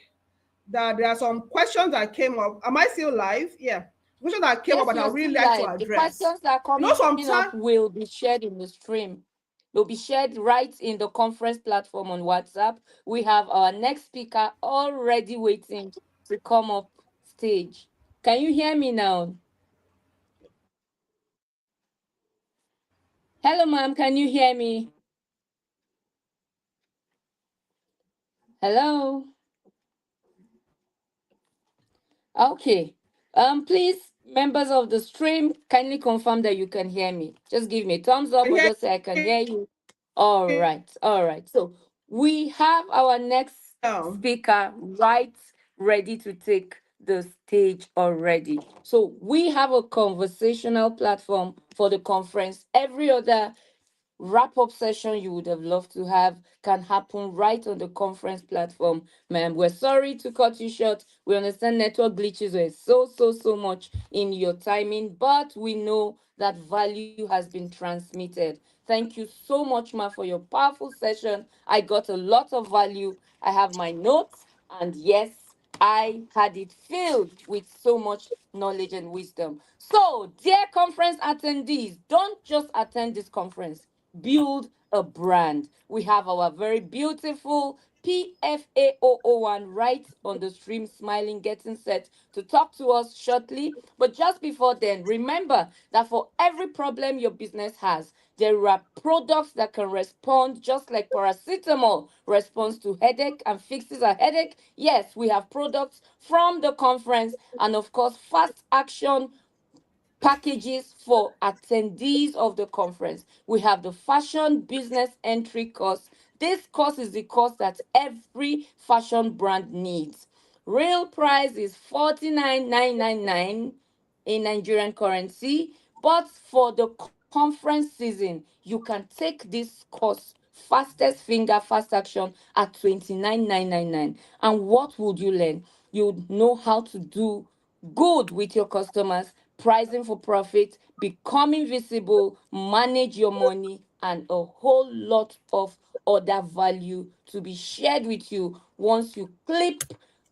that there are some questions that came up. Am I still live? Yeah. Questions that came up, but I really like to address.
The questions that are coming up will be shared in the stream. They'll be shared right in the conference platform on WhatsApp. We have our next speaker already waiting to come up stage. Can you hear me now? Hello, ma'am. Can you hear me? Hello. Okay. Please, members of the stream, kindly confirm that you can hear me. Just give me a thumbs up or just say I can hear you. All right. So we have our next speaker ready to take the stage already. So we have a conversational platform for the conference. Every other wrap-up session you would have loved to have can happen right on the conference platform. Ma'am, we're sorry to cut you short. We understand network glitches were so much in your timing, but we know that value has been transmitted. Thank you so much, ma, for your powerful session. I got a lot of value. I have my notes, and yes, I had it filled with so much knowledge and wisdom. So, dear conference attendees, don't just attend this conference, build a brand. We have our very beautiful PFAOO1 right on the stream, smiling, getting set to talk to us shortly. But just before then, remember that for every problem your business has, there are products that can respond just like paracetamol responds to headache and fixes a headache. Yes, we have products from the conference and of course fast action packages for attendees of the conference. We have the fashion business entry course. This course is the course that every fashion brand needs. Real price is 49,999 in Nigerian currency, but for the conference season, you can take this course fastest finger fast action at 29,999. And what would you learn? You would know how to do good with your customers, pricing for profit, becoming visible, manage your money, and a whole lot of other value to be shared with you once you clip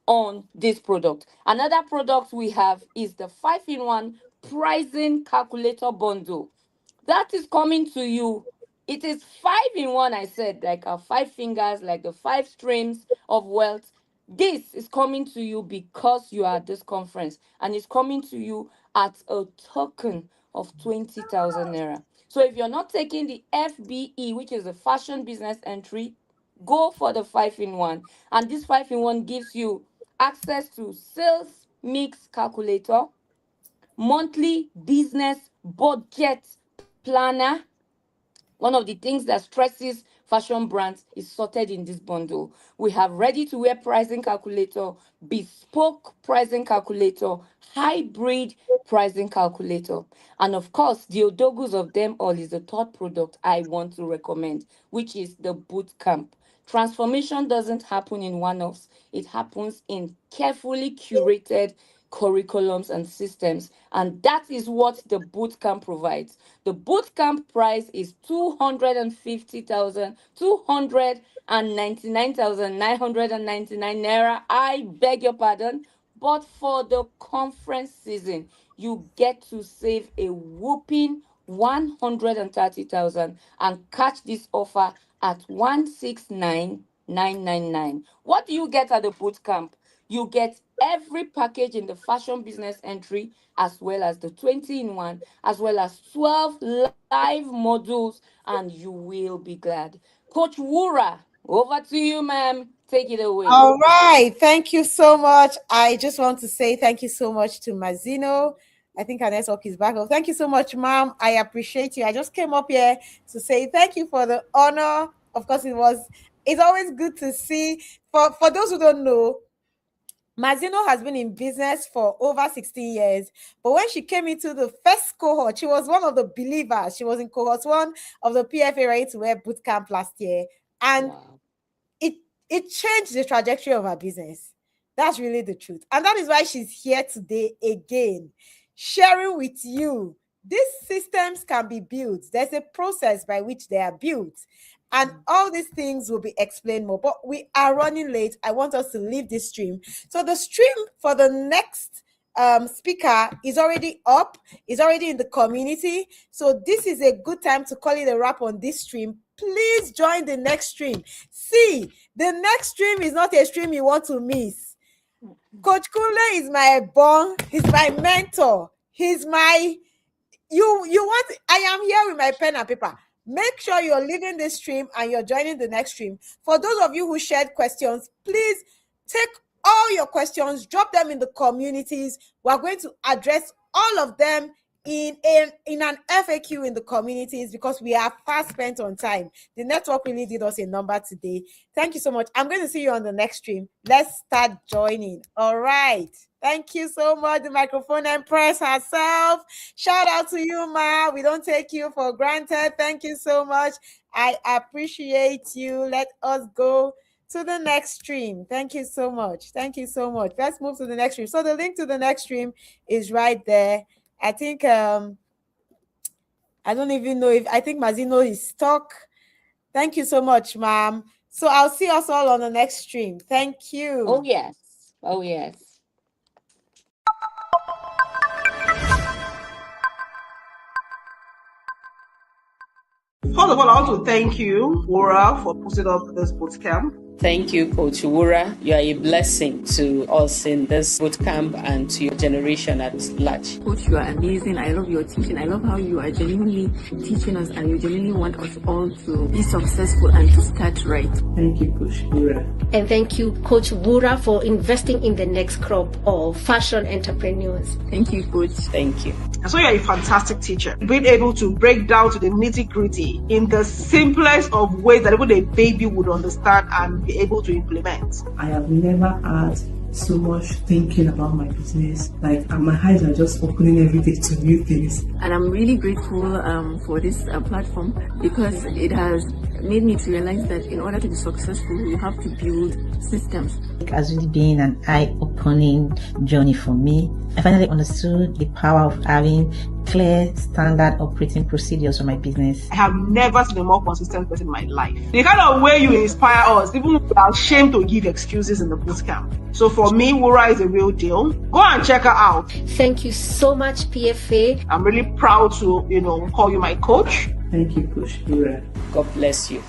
on this product. Another product we have is the 5-in-1 pricing calculator bundle. That is coming to you. It is 5-in-1, I said, like our 5 fingers, like the 5 streams of wealth. This is coming to you because you are at this conference, and it's coming to you at a token of 20,000 naira. So if you're not taking the FBE, which is the fashion business entry, go for the 5-in-1. And this 5-in-1 gives you access to sales mix calculator, monthly business budget planner. One of the things that stresses fashion brands is sorted in this bundle. We have ready to wear pricing calculator, bespoke pricing calculator, hybrid pricing calculator. And of course, the odogus of them all is the third product I want to recommend, which is the boot camp. Transformation doesn't happen in one-offs. It happens in carefully curated curriculums and systems, and that is what the boot camp provides. The boot camp price is 250,000, 299,999 naira. I beg your pardon, but for the conference season, you get to save a whooping 130,000 and catch this offer at 169,999. What do you get at the boot camp? You get every package in the fashion business entry, as well as the 20-in-1, as well as 12 live modules, and you will be glad. Coach Wura, over to you, ma'am. Take it away.
All right. Thank you so much. I just want to say thank you so much to Mazino. I think our network is back. Oh, thank you so much, ma'am. I appreciate you. I just came up here to say thank you for the honor. Of course, it's always good to see. For those who don't know, Mazino has been in business for over 16 years. But when she came into the first cohort, she was one of the believers. She was in cohort 1 of the PFA Ready to Wear bootcamp last year. And
Wow.
it changed the trajectory of her business. That's really the truth. And that is why she's here today again, sharing with you. These systems can be built. There's a process by which they are built. And all these things will be explained more. But we are running late. I want us to leave this stream. So the stream for the next speaker is already up, is already in the community. So this is a good time to call it a wrap on this stream. Please join the next stream. See, the next stream is not a stream you want to miss. Coach Kunle is my bond. He's my mentor. He's my, I am here with my pen and paper. Make sure you're leaving this stream and you're joining the next stream. For those of you who shared questions, please take all your questions, drop them in the communities. We're going to address all of them in an FAQ in the communities because we are fast spent on time. The network really did us a number today. Thank you so much. I'm going to see you on the next stream. Let's start joining. All right. Thank you so much. The microphone empress herself. Shout out to you, Ma. We don't take you for granted. Thank you so much. I appreciate you. Let us go to the next stream. Thank you so much. Thank you so much. Let's move to the next stream. So the link to the next stream is right there. I think I don't even know I think Mazino is stuck. Thank you so much, ma'am. So I'll see us all on the next stream. Thank you.
Oh, yes. Oh, yes.
First of all, I want to thank you, Wura, for putting up this bootcamp.
Thank you, Coach Wura. You are a blessing to us in this bootcamp and to your generation at large.
Coach, you are amazing. I love your teaching. I love how you are genuinely teaching us and you genuinely want us all to be successful and to start right.
Thank you, Coach Wura.
And thank you, Coach Wura, for investing in the next crop of fashion entrepreneurs.
Thank you, Coach.
Thank you.
And so you're a fantastic teacher, being able to break down to the nitty-gritty in the simplest of ways that even a baby would understand and be able to implement.
I have never had so much thinking about my business. Like my eyes are just opening every day to new things.
And I'm really grateful for this platform because it has made me to realize that in order to be successful, you have to build systems.
It has really been an eye-opening journey for me. I finally understood the power of having clear standard operating procedures for my business.
I have never seen a more consistent person in my life. The kind of way you inspire us, even if we are ashamed to give excuses in the bootcamp. So for me, Wura is a real deal. Go and check her out.
Thank you so much, PFA.
I'm really proud to, call you my coach.
Thank you, Coach Wura.
God bless you.